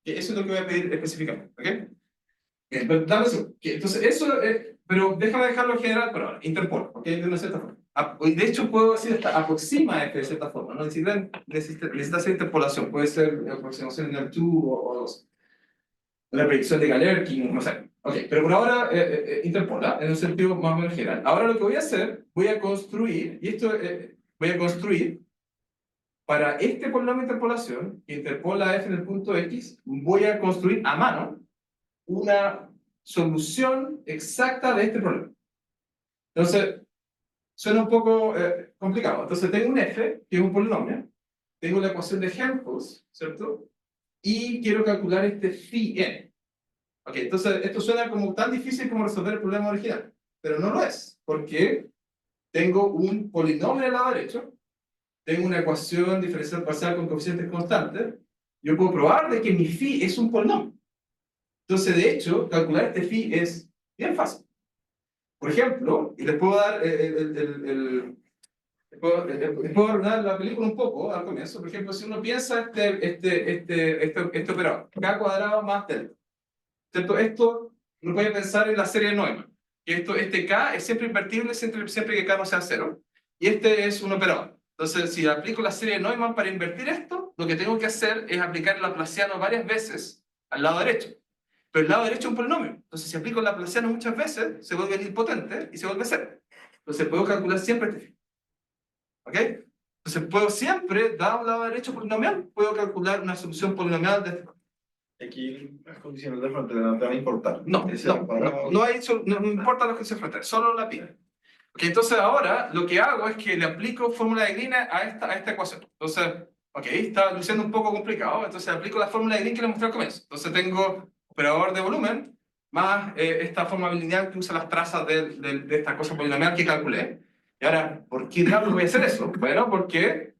¿Okay? Eso es lo que voy a pedir específicamente. ¿Okay? Pero, dame eso. Entonces, eso, pero déjame dejarlo en general por ahora. Interpola, ¿okay? De una cierta forma. De hecho, puedo decir hasta aproxima f de cierta forma. No necesita hacer interpolación. Puede ser aproximación en R2 o 2. La predicción de Galerkin, no sé. Ok, pero por ahora interpola en un sentido más o menos general. Ahora lo que voy a hacer, voy a construir, y esto voy a construir para este polinomio de interpolación, que interpola f en el punto x, voy a construir a mano una solución exacta de este problema. Entonces, suena un poco complicado. Entonces, tengo un f, que es un polinomio, tengo la ecuación de Helmholtz, ¿cierto? Y quiero calcular este phi n. Ok, entonces esto suena como tan difícil como resolver el problema original, pero no lo es, porque tengo un polinomio al lado derecho, tengo una ecuación diferencial parcial con coeficientes constantes, yo puedo probar de que mi phi es un polinomio. Entonces, de hecho, calcular este phi es bien fácil. Por ejemplo, y les puedo dar les puedo arruinar la película un poco al comienzo. Por ejemplo, si uno piensa este operador, k cuadrado más delta. ¿Cierto? Esto uno puede pensar en la serie de Neumann. Que este k es siempre invertible siempre que k no sea cero. Y este es un operador. Entonces, si aplico la serie de Neumann para invertir esto, lo que tengo que hacer es aplicar el laplaciano varias veces al lado derecho. Pero el lado derecho es un polinomio. Entonces, si aplico el laplaciano muchas veces, se vuelve nilpotente y se vuelve cero. Entonces, puedo calcular siempre este phi. ¿Ok? Entonces, puedo siempre, dado un lado derecho polinomial, puedo calcular una solución polinomial de este. Aquí las condiciones de frontera no te van a importar. No, no importa lo que se frontera, solo la pi. Okay, entonces ahora lo que hago es que le aplico fórmula de Green a esta ecuación. Entonces, ok, está luciendo un poco complicado, entonces aplico la fórmula de Green que le mostré al comienzo. Entonces tengo operador de volumen más esta forma bilineal que usa las trazas de esta cosa polinomial que calculé. Y ahora, ¿por qué diablos voy a hacer eso? Bueno, porque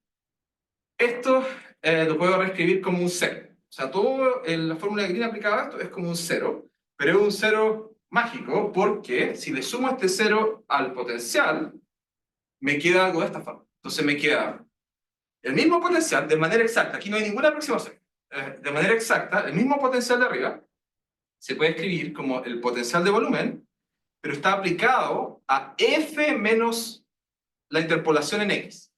esto lo puedo reescribir como un cero. O sea, la fórmula de Green aplicada a esto es como un cero, pero es un cero mágico porque si le sumo este cero al potencial, me queda algo de esta forma. Entonces me queda el mismo potencial de manera exacta. Aquí no hay ninguna aproximación. De manera exacta, el mismo potencial de arriba se puede escribir como el potencial de volumen, pero está aplicado a f menos la interpolación en x,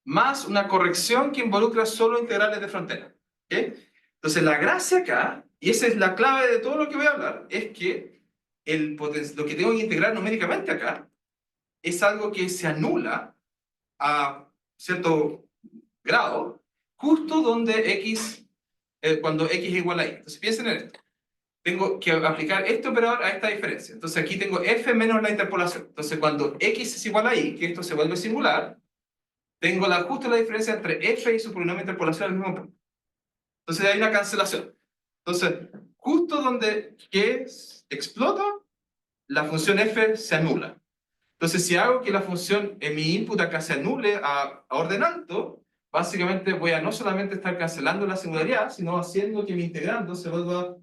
más una corrección que involucra solo integrales de frontera. ¿Okay? Entonces la gracia acá, y esa es la clave de todo lo que voy a hablar, es que lo que tengo que integrar numéricamente acá es algo que se anula a cierto grado, justo donde x, cuando x es igual a y. Entonces piensen en esto. tengo que aplicar este operador a esta diferencia. Entonces aquí tengo f menos la interpolación. Entonces cuando x es igual a y, que esto se vuelve singular, tengo justo la diferencia entre f y su polinomio de interpolación al mismo punto. Entonces hay una cancelación. Entonces, justo donde explota, la función f se anula. Entonces, si hago que la función en mi input acá se anule a orden alto, básicamente voy a no solamente estar cancelando la singularidad, sino haciendo que mi integrando se vuelva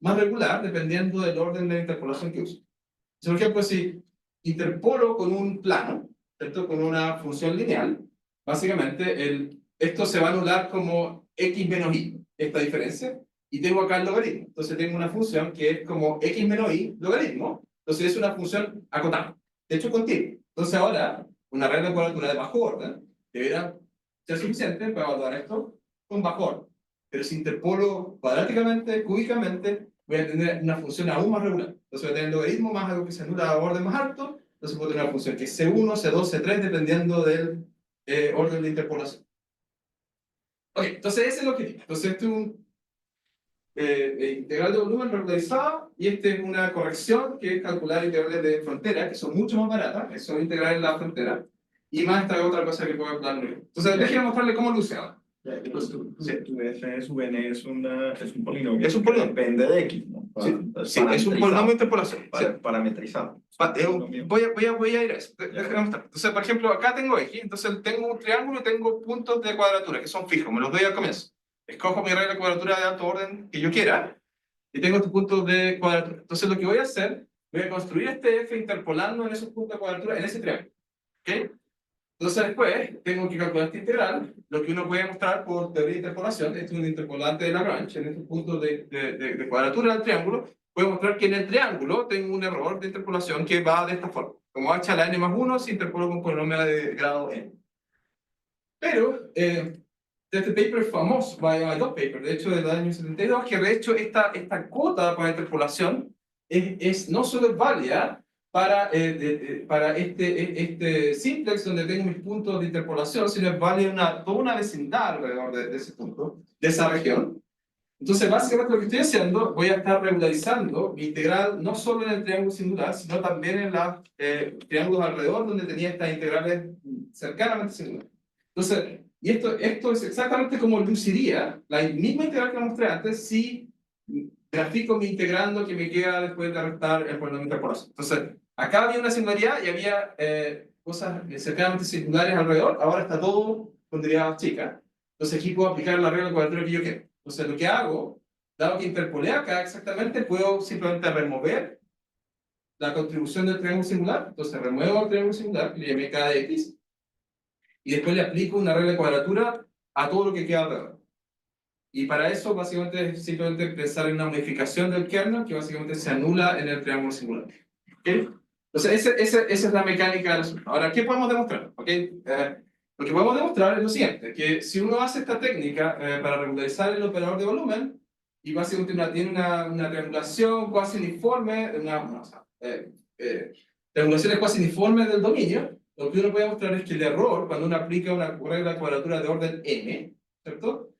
más regular dependiendo del orden de la interpolación que uso. Por ejemplo, si interpolo con un plano, ¿cierto? Con una función lineal, básicamente esto se va a anular como x menos y, esta diferencia, y tengo acá el logaritmo. Entonces tengo una función que es como x menos y logaritmo, entonces es una función acotada, de hecho continua. Entonces ahora, una regla de cuadratura de bajo orden debería ser suficiente para evaluar esto con bajo orden. Pero si interpolo cuadráticamente, cúbicamente, voy a tener una función aún más regular. Entonces voy a tener el logaritmo más algo que se anula a orden más alto, entonces puedo tener una función que es C1, C2, C3, dependiendo del orden de interpolación. Ok, entonces ese es el objetivo. Entonces este es un integral de volumen regularizado, y este es una corrección que es calcular integrales de frontera, que son mucho más baratas, que son integrales de la frontera, y más esta otra cosa que puedo hablar. Entonces déjenme mostrarle cómo lo usaba. Pues tu f sub n es un polinomio. Es un polinomio. Depende de x, ¿no? Sí, es un polinomio de interpolación. Parametrizado. Voy a ir a eso. Déjame mostrar. Entonces, por ejemplo, acá tengo x, entonces tengo un triángulo y tengo puntos de cuadratura que son fijos, me los doy al comienzo. Escojo mi regla de cuadratura de alto orden que yo quiera y tengo estos puntos de cuadratura. Entonces, lo que voy a hacer, voy a construir este f interpolando en esos puntos de cuadratura en ese triángulo. ¿Ok? Entonces después tengo que calcular esta integral, lo que uno puede mostrar por teoría de interpolación. Este es un interpolante de Lagrange, en estos puntos de cuadratura del triángulo, puedo mostrar que en el triángulo tengo un error de interpolación que va de esta forma. Como h a la n más 1 si interpolo con un polinomio de grado n. Pero, este paper es famoso, hay dos papers, de hecho del año 72, que de hecho esta cuota para interpolación no solo es válida para este simplex donde tengo mis puntos de interpolación, sino es válida toda una vecindad alrededor de ese punto, de esa región. Entonces, básicamente lo que estoy haciendo, voy a estar regularizando mi integral no solo en el triángulo singular, sino también en los triángulos alrededor donde tenía estas integrales cercanamente singulares. Entonces, y esto es exactamente como luciría la misma integral que mostré antes si grafico mi integrando que me queda después de restar el polinomio de interpolación. Entonces, acá había una singularidad y había cosas cercanamente singulares alrededor, ahora está todo con derivadas chicas. Entonces aquí puedo aplicar la regla de cuadratura que yo quiero. Entonces lo que hago, dado que interpolé acá exactamente, puedo simplemente remover la contribución del triángulo singular. Entonces remuevo el triángulo singular, le llamé k de x, y después le aplico una regla de cuadratura a todo lo que queda alrededor. Y para eso, básicamente, es simplemente pensar en una modificación del kernel que básicamente se anula en el triángulo singular. ¿Okay? Entonces, esa es la mecánica del asunto. Ahora, ¿qué podemos demostrar? ¿Okay? Lo que podemos demostrar es lo siguiente, que si uno hace esta técnica para regularizar el operador de volumen, y básicamente tiene una triangulación cuasi uniforme, triangulaciones cuasi uniformes del dominio, lo que uno puede mostrar es que el error, cuando uno aplica una regla de cuadratura de orden n, ¿cierto?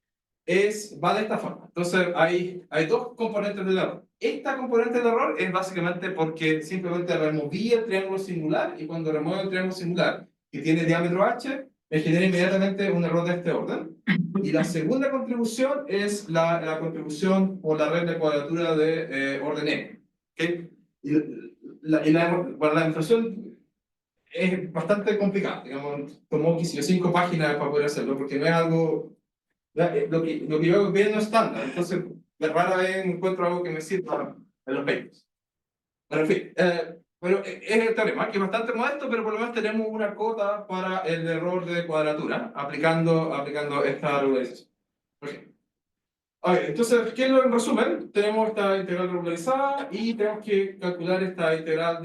Va de esta forma. Entonces, hay dos componentes del error. Esta componente del error es básicamente porque simplemente removí el triángulo singular, y cuando remuevo el triángulo singular, que tiene diámetro h, me genera inmediatamente un error de este orden. Y la segunda contribución es la contribución por la regla de cuadratura de orden n. ¿Okay? Bueno, la demostración es bastante complicada. Digamos, tomó 5 páginas para poder hacerlo, porque no es algo... Lo que yo hago bien no es estándar, entonces de rara vez encuentro algo que me sirva en los papers. Pero en fin, pero es el teorema, que es bastante modesto, pero por lo menos tenemos una cota para el error de cuadratura, aplicando esta regularización. Okay. Entonces, ¿qué es lo en resumen? Tenemos esta integral regularizada y tenemos que calcular esta integral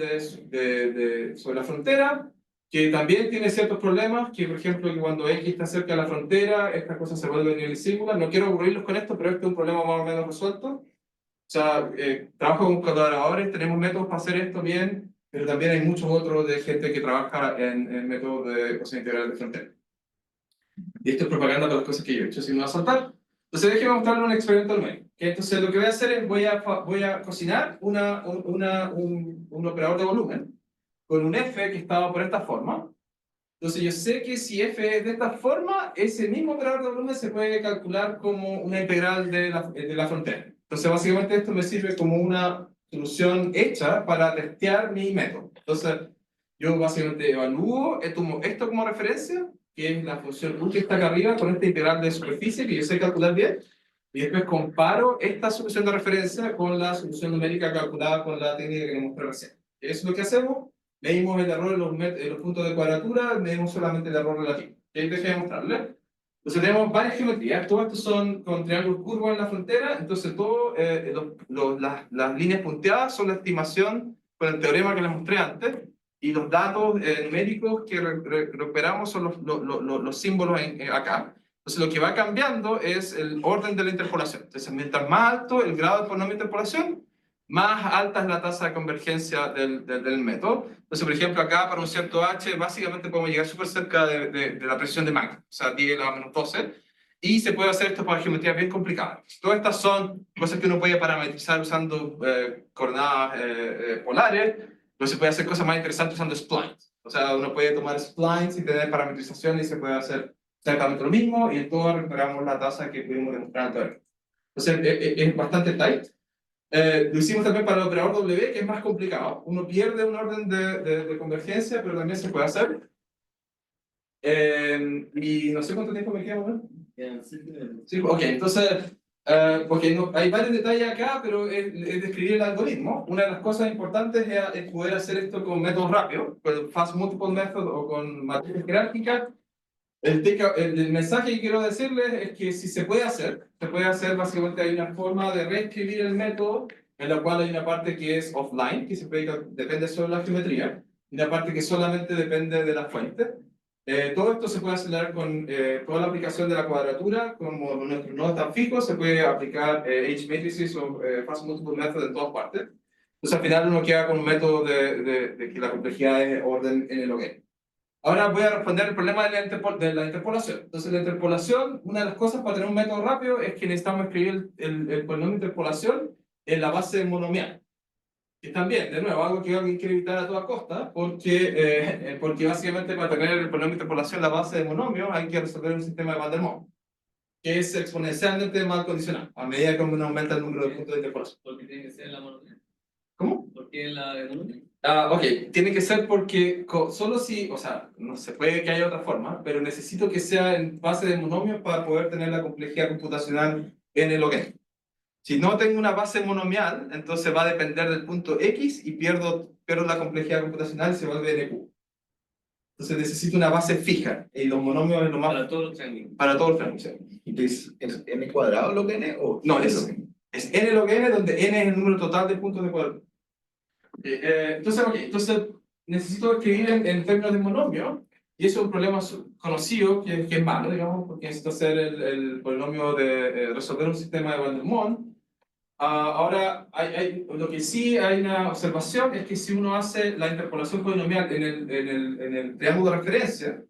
sobre la frontera, que también tiene ciertos problemas, que por ejemplo, que cuando x está cerca de la frontera, estas cosas se vuelven irreducibles. No quiero aburrirlos con esto, pero este es un problema más o menos resuelto. O sea, trabajo con calculadores, tenemos métodos para hacer esto bien, pero también hay muchos otros de gente que trabaja en métodos de cosas integrales de frontera. Y esto es propaganda para las cosas que yo he hecho, si me va a saltar. Entonces déjeme mostrarle un experimento numérico. ¿Ok? Entonces lo que voy a hacer es voy a cocinar un operador de volumen con un f que estaba por esta forma. Entonces yo sé que si f es de esta forma, ese mismo operador de volumen se puede calcular como una integral de la frontera. Entonces básicamente esto me sirve como una solución hecha para testear mi método. Entonces yo básicamente evalúo, tomo esto como referencia, que es la función u que está acá arriba, con esta integral de superficie que yo sé calcular bien, y después comparo esta solución de referencia con la solución numérica calculada con la técnica que le mostré recién. Eso es lo que hacemos. Medimos el error en los puntos de cuadratura, medimos solamente el error relativo. ¿Okay? Déjenme mostrarle. Entonces tenemos varias geometrías, todos estos son con triángulos curvos en la frontera, entonces todo, las líneas punteadas son la estimación con el teorema que les mostré antes, y los datos numéricos que recuperamos son los símbolos acá. Entonces lo que va cambiando es el orden de la interpolación. Entonces mientras más alto el grado de polinomio de interpolación, más alta es la tasa de convergencia del método. Entonces, por ejemplo, acá para un cierto h, básicamente podemos llegar súper cerca de la precisión de Magnus, o sea, 10 a la menos 12, y se puede hacer esto para geometrías bien complicadas. Todas estas son cosas que uno puede parametrizar usando coordenadas polares, pero se puede hacer cosas más interesantes usando splines. O sea, uno puede tomar splines y tener parametrización y se puede hacer exactamente lo mismo, y en todo recuperamos la tasa que pudimos demostrar antes. Entonces, es bastante tight. Lo hicimos también para el operador W, que es más complicado. Uno pierde un orden de convergencia, pero también se puede hacer. Y no sé cuánto tiempo me queda, ¿no? Sí, ok, entonces, porque no, hay varios detalles acá, pero es describir el algoritmo. Una de las cosas importantes es poder hacer esto con métodos rápidos, con Fast Multiple Method o con matrices jerárquicas. El mensaje que quiero decirles es que si se puede hacer, básicamente hay una forma de reescribir el método en la cual hay una parte que es offline, que depende solo de la geometría, y una parte que solamente depende de la fuente. Todo esto se puede acelerar con toda la aplicación de la cuadratura, como nuestros nodos están fijos, se puede aplicar H-matrices o Fast Multiple Method en todas partes. Entonces al final uno queda con un método de que la complejidad es orden n log n. Ahora voy a responder el problema de la interpolación. Entonces, la interpolación, una de las cosas para tener un método rápido es que necesitamos escribir el polinomio de interpolación en la base monomial. Y también, de nuevo, algo que alguien quiere evitar a toda costa, porque básicamente para tener el polinomio de interpolación en la base de monomios hay que resolver un sistema de Van der Waals, que es exponencialmente mal condicional, a medida que uno aumenta el número de puntos de interpolación. ¿Por qué tiene que ser la monomía? ¿Cómo? ¿Por qué la de monomía? Ok, tiene que ser porque solo si, o sea, no se puede que haya otra forma, pero necesito que sea en base de monomios para poder tener la complejidad computacional n log n. Si no tengo una base monomial, entonces va a depender del punto x y pierdo la complejidad computacional y se vuelve nq. Entonces necesito una base fija y los monomios es lo más Para todos los triángulos. para todo el triángulo. ¿Es n cuadrado log n o...? No, es n log n, donde n es el número total de puntos de cuadratura. Entonces necesito escribir en términos de monomio, y eso es un problema conocido que es malo, digamos, porque necesito hacer el polinomio de resolver un sistema de Van der Waals. Ahora, lo que sí hay una observación es que si uno hace la interpolación polinomial en el triángulo de referencia,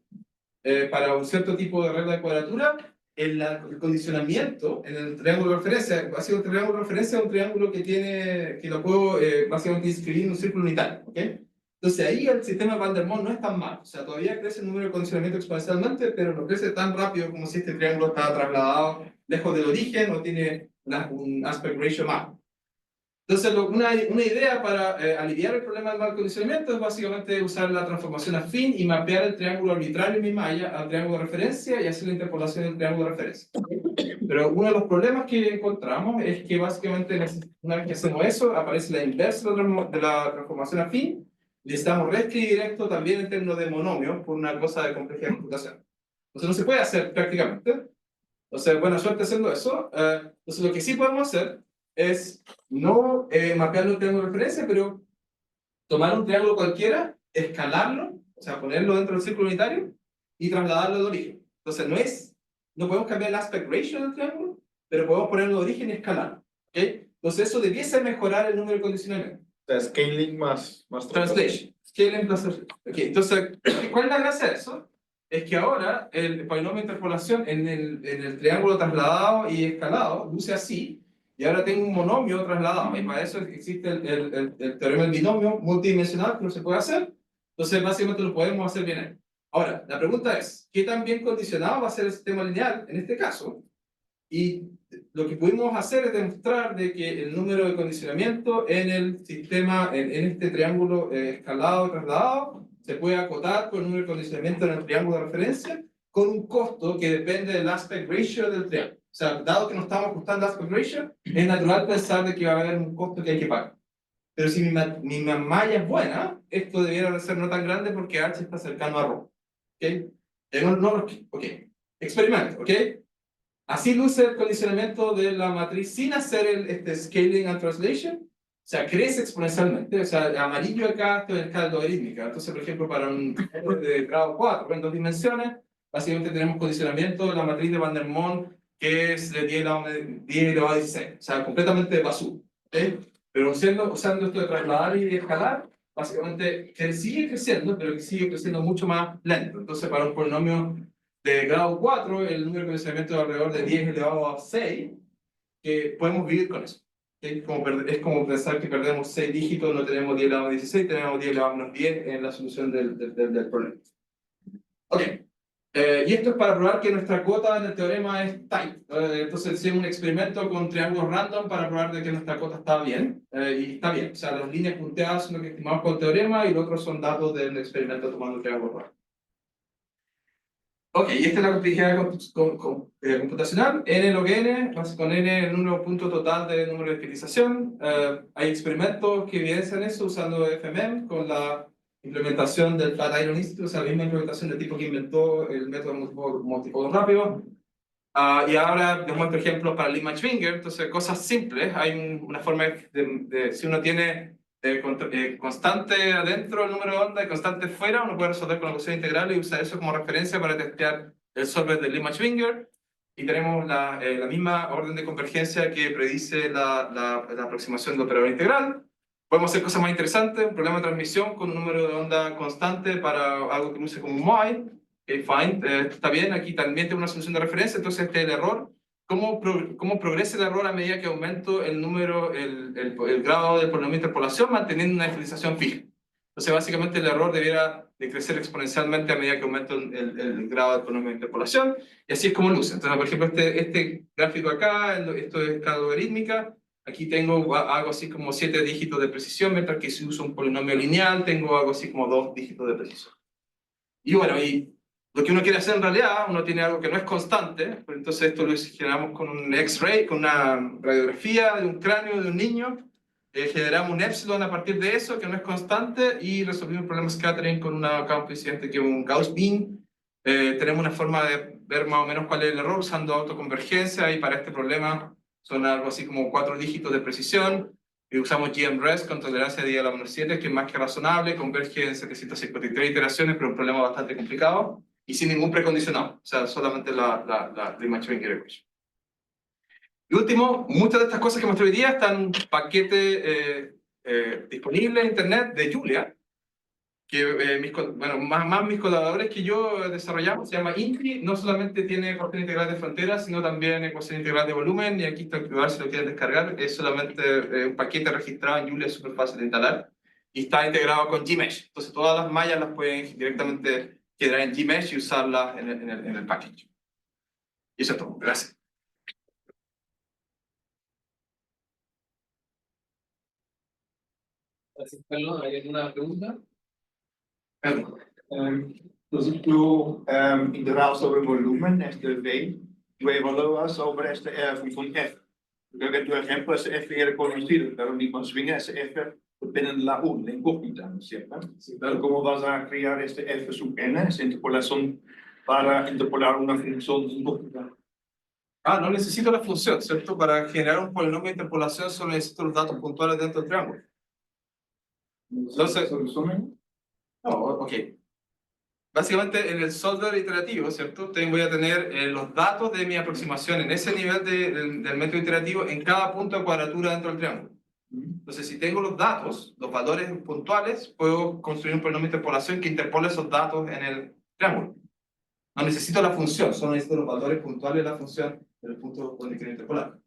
para un cierto tipo de regla de cuadratura, el condicionamiento en el triángulo de referencia, básicamente el triángulo de referencia es un triángulo que lo puedo básicamente inscribir en un círculo unitario, ¿ok? Entonces ahí el sistema de Van der Waals no es tan mal, o sea, todavía crece el número de condicionamiento exponencialmente, pero no crece tan rápido como si este triángulo está trasladado lejos del origen o tiene un aspect ratio más. Entonces, una idea para aliviar el problema del mal condicionamiento es básicamente usar la transformación afín y mapear el triángulo arbitrario en mi malla al triángulo de referencia y hacer la interpolación del triángulo de referencia. Pero uno de los problemas que encontramos es que básicamente una vez que hacemos eso, aparece la inversa de la transformación afín. Necesitamos reescribir esto también en términos de monomios por una cosa de complejidad de computación. Entonces no se puede hacer prácticamente. Entonces, buena suerte haciendo eso. Entonces lo que sí podemos hacer es no mapearlo en triángulo de referencia, pero tomar un triángulo cualquiera, escalarlo, o sea, ponerlo dentro del círculo unitario y trasladarlo de origen. Entonces, no podemos cambiar el aspect ratio del triángulo, pero podemos ponerlo de origen y escalarlo. ¿Okay? Entonces, eso debiese mejorar el número de condicionamiento. O sea, scaling más Translation. Scaling plus... Okay, entonces, ¿cuál es la gracia de eso? es que ahora el polinomio de interpolación en el triángulo trasladado y escalado luce así, y ahora tengo un monomio trasladado, y para eso existe el teorema del binomio multidimensional que no se puede hacer, entonces básicamente lo podemos hacer bien ahí. Ahora, la pregunta es, ¿qué tan bien condicionado va a ser el sistema lineal en este caso? Y lo que pudimos hacer es demostrar de que el número de condicionamiento en el sistema, en este triángulo escalado trasladado, se puede acotar con el número de condicionamiento en el triángulo de referencia, con un costo que depende del aspect ratio del triángulo. O sea, dado que no estamos ajustando el aspect ratio, es natural pensar de que va a haber un costo que hay que pagar. Pero si mi malla es buena, esto debiera ser no tan grande porque H está cercano a Rho. ¿Ok? Ok. Experimento, ¿ok? Así luce el condicionamiento de la matriz sin hacer este scaling and translation. O sea, crece exponencialmente. O sea, amarillo acá, esto es escala logarítmica. Entonces, por ejemplo, para un de grado 4 en 2 dimensiones, básicamente tenemos condicionamiento de la matriz de Van der Monde, que es de 10 elevado a 16. O sea, completamente basura. ¿Okay? Pero usando esto de trasladar y de escalar, básicamente que sigue creciendo, pero que sigue creciendo mucho más lento. Entonces, para un polinomio de grado 4, el número de condicionamiento es alrededor de 10 elevado a 6, que podemos vivir con eso. Es como pensar que perdemos 6 dígitos, no tenemos 10 elevado a 16, tenemos 10 elevado a menos 10 en la solución del problema. Ok. Y esto es para probar que nuestra cota en el teorema es tight. Entonces hicimos un experimento con triángulos random para probar de que nuestra cota está bien. Y está bien. O sea, las líneas punteadas son lo que estimamos con el teorema y los otros son datos del experimento tomando triángulos random. Ok, y esta es la complejidad computacional. N log n, con n el número punto total del número de discretización. Hay experimentos que evidencian eso usando FMM con la implementación del Flatiron Institute, o sea, la misma implementación del tipo que inventó el método multipodo rápido. Y ahora les muestro ejemplos para el Liebman-Schwinger, entonces cosas simples. Hay una forma si uno tiene constante adentro el número de onda y constante fuera, uno puede resolver con la ecuación integral y usar eso como referencia para testear el solver del Liebman-Schwinger. Y tenemos la misma orden de convergencia que predice la aproximación del operador integral. Podemos hacer cosas más interesantes, un problema de transmisión con un número de onda constante para algo que luce como un MOI. Fine, está bien, aquí también tengo una solución de referencia, entonces este es el error. ¿Cómo progresa el error a medida que aumento el número, el grado de polinomio de interpolación manteniendo una diferenciación fija? Entonces básicamente el error debiera de crecer exponencialmente a medida que aumento el grado de polinomio de interpolación, y así es como luce. Entonces, por ejemplo, este gráfico acá, esto es escala logarítmica, aquí tengo algo así como 7 dígitos de precisión, mientras que si uso un polinomio lineal tengo algo así como 2 dígitos de precisión. Y bueno, lo que uno quiere hacer en realidad, uno tiene algo que no es constante, pero entonces esto lo generamos con un X-ray, con una radiografía de un cráneo de un niño, generamos un epsilon a partir de eso, que no es constante, y resolvimos el problema scattering con una campo incidente que es un Gauss beam. Tenemos una forma de ver más o menos cuál es el error usando autoconvergencia, y para este problema son algo así como 4 dígitos de precisión, y usamos GMRES con tolerancia de 10 a la menos 7, que es más que razonable, converge en 753 iteraciones, pero un problema bastante complicado, y sin ningún precondicionado, o sea, solamente la Liebman-Schwinger equation. Y último, muchas de estas cosas que mostré hoy día están en un paquete disponible en internet de Julia, que más mis colaboradores que yo desarrollamos, se llama INTRI, no solamente tiene ecuación integral de fronteras, sino también ecuación integral de volumen, y aquí está el lugar si lo quieren descargar, es solamente un paquete registrado en Julia, es súper fácil de instalar, y está integrado con Gmesh, entonces todas las mallas las pueden directamente quedar en Gmesh y usarlas en el package. Y eso es todo, gracias. Gracias, Carlos. ¿Hay alguna pregunta? Dus ik bedoel, integraal sobre volumen, este V, tú evalúas sobre este función F. Creo que tu ejemplo es F era conocido, pero mi consumiga es F depende de la U, la incógnita, ¿no es cierto? Sí, Pero ¿cómo vas a crear este F sub n, esta interpolación, para interpolar una función incógnita? No necesito la función, ¿cierto? Para generar un polinomio de interpolación solo necesito los datos puntuales dentro del triángulo. Entonces, no, ok. Básicamente en el solver iterativo, ¿cierto? Voy a tener los datos de mi aproximación en ese nivel del método iterativo en cada punto de cuadratura dentro del triángulo. Entonces, si tengo los datos, los valores puntuales, puedo construir un polinomio de interpolación que interpole esos datos en el triángulo. No necesito la función, solo necesito los valores puntuales de la función del punto donde quiero interpolar.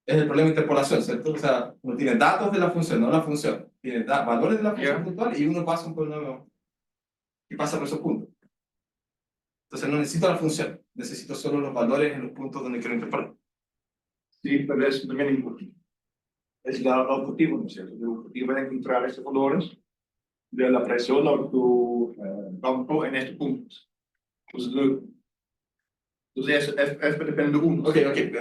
Es el problema de interpolación, ¿cierto? O sea, uno tiene datos de la función, no la función. Tiene valores de la función puntual y uno pasa un polinomio y pasa por esos puntos. Entonces no necesito la función, necesito solo los valores en los puntos donde quiero interpolar. Sí, pero es también importante. Es el objetivo, ¿no es cierto? El objetivo es encontrar estos valores de la presión a tu campo en estos puntos. Entonces, F depende de 1. Ok,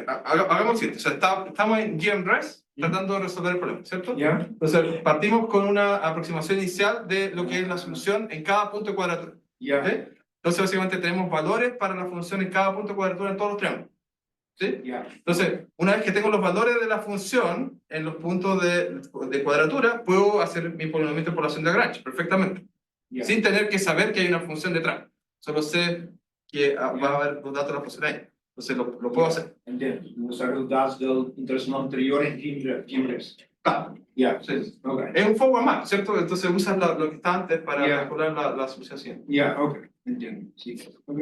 hagamos lo siguiente. O sea, estamos en GMRES tratando de resolver el problema, ¿cierto? ¿Ya? Entonces, partimos con una aproximación inicial de lo que es la solución en cada punto de cuadratura. ¿Ya? ¿Ok? Entonces, básicamente tenemos valores para la función en cada punto de cuadratura en todos los triángulos. ¿Sí? ¿Ya? Entonces, una vez que tengo los valores de la función en los puntos de cuadratura, puedo hacer mi polinomio de interpolación de Lagrange perfectamente. ¿Ya? Sin tener que saber que hay una función detrás. Solo sé que va a haber los datos de la función ahí. Entonces, lo puedo hacer. Entiendo. Los resultados del interés anterior en GMRES. Ya. Sí. Ok. Es un forward map, ¿cierto? Entonces usas lo que está antes para Yeah. calcular la solución siguiente. Ya, ok. Entiendo. Sí. Ok.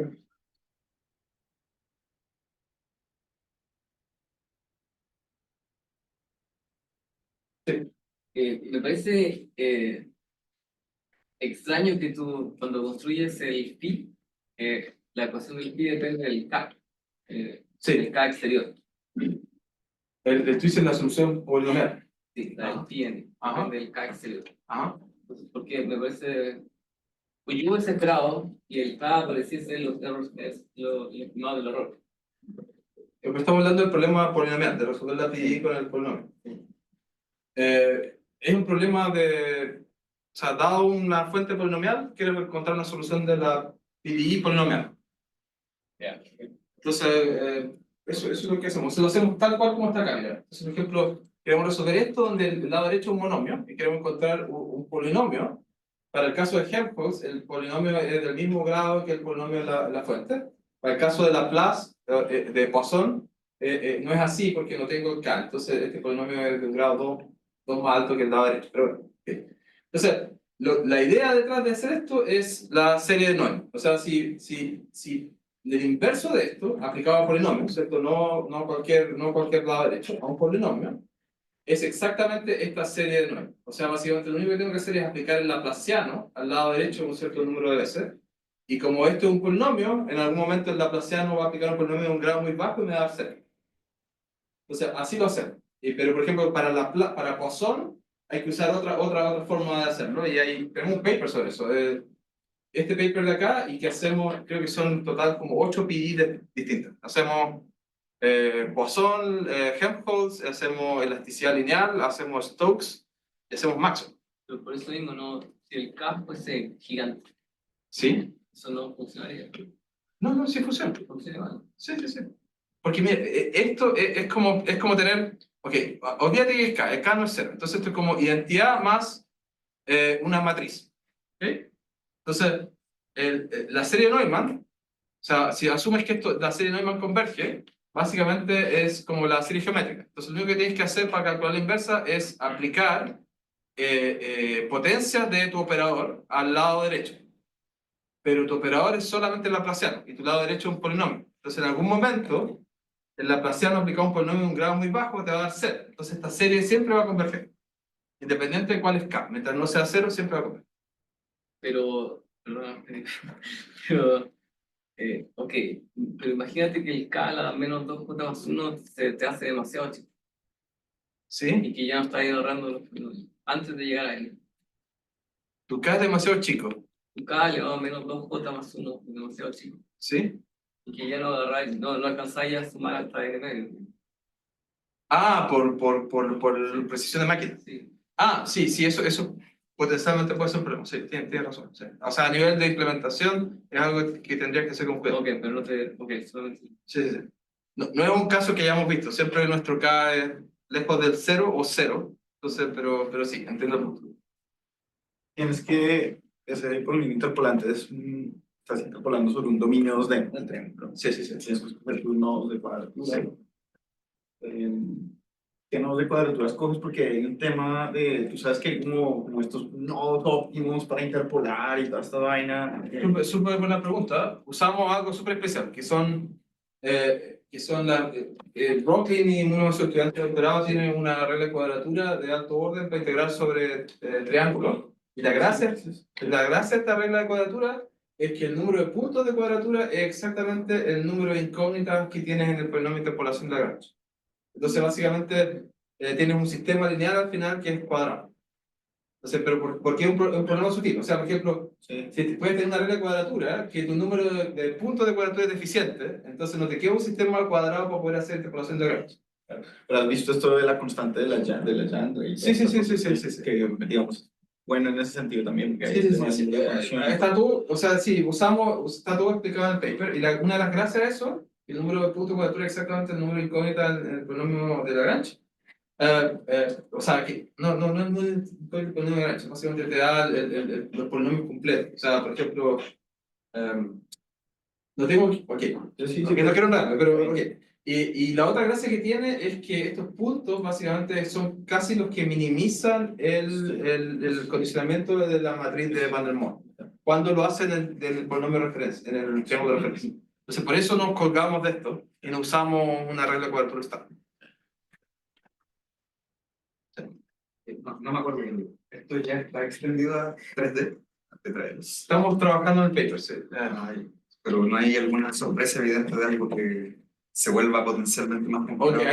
Me parece extraño que tú, cuando construyes el phi, la ecuación del phi depende del k, Sí, del k exterior. tú dices la solución polinomial. Sí, la del phi n, Ajá. depende del k exterior. Ajá. Entonces, porque me parece. Pues yo hubiese esperado y el k pareciese los errores, el estimado del error. Estamos hablando del problema polinomial, de resolver la PDI con el polinomio. Es un problema de. O sea, dado una fuente polinomial, quiero encontrar una solución de la PDI polinomial. Yeah. Entonces, eso es lo que hacemos. Lo hacemos tal cual como está acá. Mira. Entonces, por ejemplo, queremos resolver esto donde el lado derecho es un monomio y queremos encontrar un polinomio. Para el caso de Helmholtz, el polinomio es del mismo grado que el polinomio de la fuente. Para el caso de Laplace, de Poisson, no es así porque no tengo el K. Entonces, este polinomio es de un grado 2 más alto que el lado derecho. Pero bueno, okay. Entonces, la idea detrás de hacer esto es la serie de Neumann. O sea, si el inverso de esto, aplicado a polinomios, ¿cierto? No cualquier lado derecho, a un polinomio, es exactamente esta serie de Neumann. O sea, básicamente lo único que tengo que hacer es aplicar el laplaciano al lado derecho un cierto número de veces. Y como esto es un polinomio, en algún momento el laplaciano va a aplicar un polinomio de un grado muy bajo y me va a dar 0. Entonces, así lo hacemos. Pero, por ejemplo, para Poisson hay que usar otra forma de hacerlo. Y tenemos un paper sobre eso. Este paper de acá, y que hacemos, creo que son en total como 8 PDI distintas. Hacemos Poisson, Helmholtz, hacemos elasticidad lineal, hacemos Stokes y hacemos Maxwell. Pero por eso mismo, no, si el k fuese gigante, ¿Sí? eso no funcionaría. No, sí funciona. Funciona igual. Sí. Porque mire, esto es como tener, ok, olvídate que es K, el K no es 0. Entonces esto es como identidad más una matriz. ¿Ok? Entonces, la serie de Neumann, o sea, si asumes que la serie de Neumann converge, básicamente es como la serie geométrica. Entonces, lo único que tienes que hacer para calcular la inversa es aplicar potencias de tu operador al lado derecho. Pero tu operador es solamente el laplaciano y tu lado derecho es un polinomio. Entonces, en algún momento, el laplaciano aplicado a un polinomio de un grado muy bajo te va a dar 0. Entonces, esta serie siempre va a converger. Independiente de cuál es K. Mientras no sea 0, siempre va a converger. Pero, perdón, pero, ok, pero imagínate que el k a la menos 2j más 1 se te hace demasiado chico ¿Sí? y que ya no estás ahorrando antes de llegar a él. Tu K es demasiado chico. Tu k elevado a menos 2j más 1 es demasiado chico ¿Sí? y que ya no agarráis, no alcanzáis a sumar hasta n medio. Ah, por precisión de máquina. Sí. Ah, sí, eso potencialmente puede ser un problema. Sí, tienes razón. Sí. O sea, a nivel de implementación es algo que tendría que ser con cuidado. Ok, pero no te. Ok, solamente. Sí. No es un caso que hayamos visto. Siempre nuestro K es lejos del 0 o 0. Entonces, pero sí, entiendo el punto. Tienes que hacer por un interpolante, estás interpolando sobre un dominio 2D, el triángulo. Sí. Tienes que escoger tus nodos de cuadratura. ¿Qué nodos de cuadratura escoges? Porque hay un tema de, tú sabes que hay como estos nodos óptimos para interpolar y toda esta vaina. Súper buena pregunta. Usamos algo súper especial, que son Brooklyn y uno de sus estudiantes de doctorado tienen una regla de cuadratura de alto orden para integrar sobre triángulos. Y la gracia de esta regla de cuadratura es que el número de puntos de cuadratura es exactamente el número de incógnitas que tienes en el polinomio de interpolación de Lagrange. Entonces, básicamente, tienes un sistema lineal al final que es cuadrado. Entonces, pero ¿por qué un problema sutil? O sea, por ejemplo, Sí. si puedes tener una regla de cuadratura, que tu número de puntos de cuadratura es deficiente, entonces no te queda un sistema cuadrado para poder hacer interpolación de Lagrange. Pero has visto esto de la constante de la Lagrange y Sí, sí, sí, sí, que, sí, sí. que, digamos, bueno, en ese sentido también, porque hay Sí, sí, temas sí, sí. de conexión. Está todo, o sea, sí, está todo explicado en el paper, y una de las gracias de eso, el número de puntos de cuadratura es exactamente el número de incógnita en el polinomio de Lagrange. O sea, que no es el polinomio de Lagrange, básicamente te da los polinomios completos. O sea, por ejemplo, no tengo, ok, Yo sí, ok, no quiero nada, pero ok. Y la otra gracia que tiene es que estos puntos básicamente son casi los que minimizan el condicionamiento de la matriz de Van der Moor cuando lo hacen en el polinomio de referencia, en el triángulo de referencia. Entonces, por eso nos colgamos de esto y no usamos una regla de cuadratura estándar. No me acuerdo bien. Esto ya está extendido a 3D. Estamos trabajando en el paper, sí. Pero no hay alguna sorpresa evidente de algo que se vuelva potencialmente más complicado. Ok,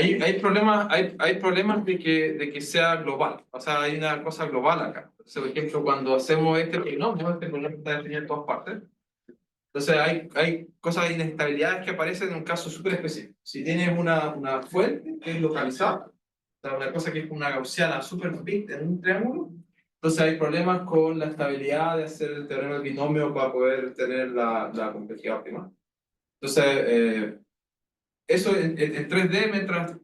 hay problemas de que sea global. O sea, hay una cosa global acá. Entonces, por ejemplo, cuando hacemos este polinomio está definido en todas partes. Entonces, hay cosas de inestabilidades que aparecen en un caso súper específico. Si tienes una fuente que es localizada, o sea, una cosa que es una gaussiana súper big en un triángulo, entonces hay problemas con la estabilidad de hacer el teorema del binomio para poder tener la complejidad óptima. Entonces, eso en 3D, mientras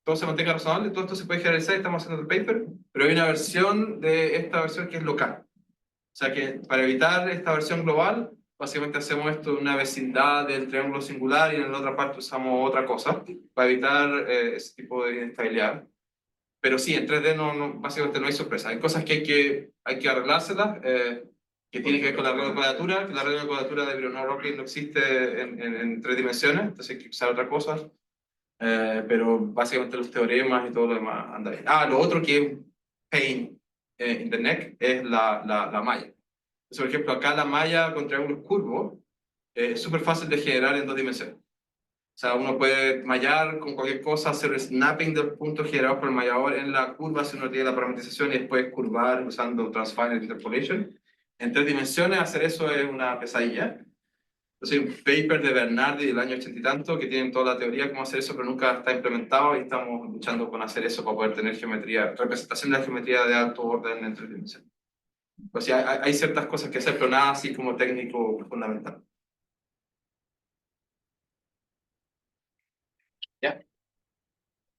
todo se mantenga razonable, todo esto se puede generalizar, estamos haciendo el paper, pero hay una versión de esta versión que es local. O sea que para evitar esta versión global, básicamente hacemos esto en una vecindad del triángulo singular y en la otra parte usamos otra cosa para evitar ese tipo de inestabilidad. Pero sí, en 3D básicamente no hay sorpresa. Hay cosas que hay que arreglárselas, que tienen que ver con la regla de cuadratura, que la regla de cuadratura de Briones-Rocket no existe en 3 dimensiones, entonces hay que usar otra cosa. Pero básicamente los teoremas y todo lo demás anda bien. Lo otro que es pain in the neck es la malla. Entonces, por ejemplo, acá la malla con triángulos curvos es súper fácil de generar en 2 dimensiones. O sea, uno puede mallar con cualquier cosa, hacer el snapping de los puntos generados por el mallador en la curva si uno tiene la parametrización y después curvar usando Transfinite Interpolation. En 3 dimensiones hacer eso es una pesadilla. Entonces, un paper de Bernardi del año 80 y tanto que tienen toda la teoría de cómo hacer eso, pero nunca está implementado y estamos luchando con hacer eso para poder tener geometría, representación de la geometría de alto orden en 3 dimensiones. O sea, hay ciertas cosas que hacer, pero nada así como técnico fundamental. ¿Ya?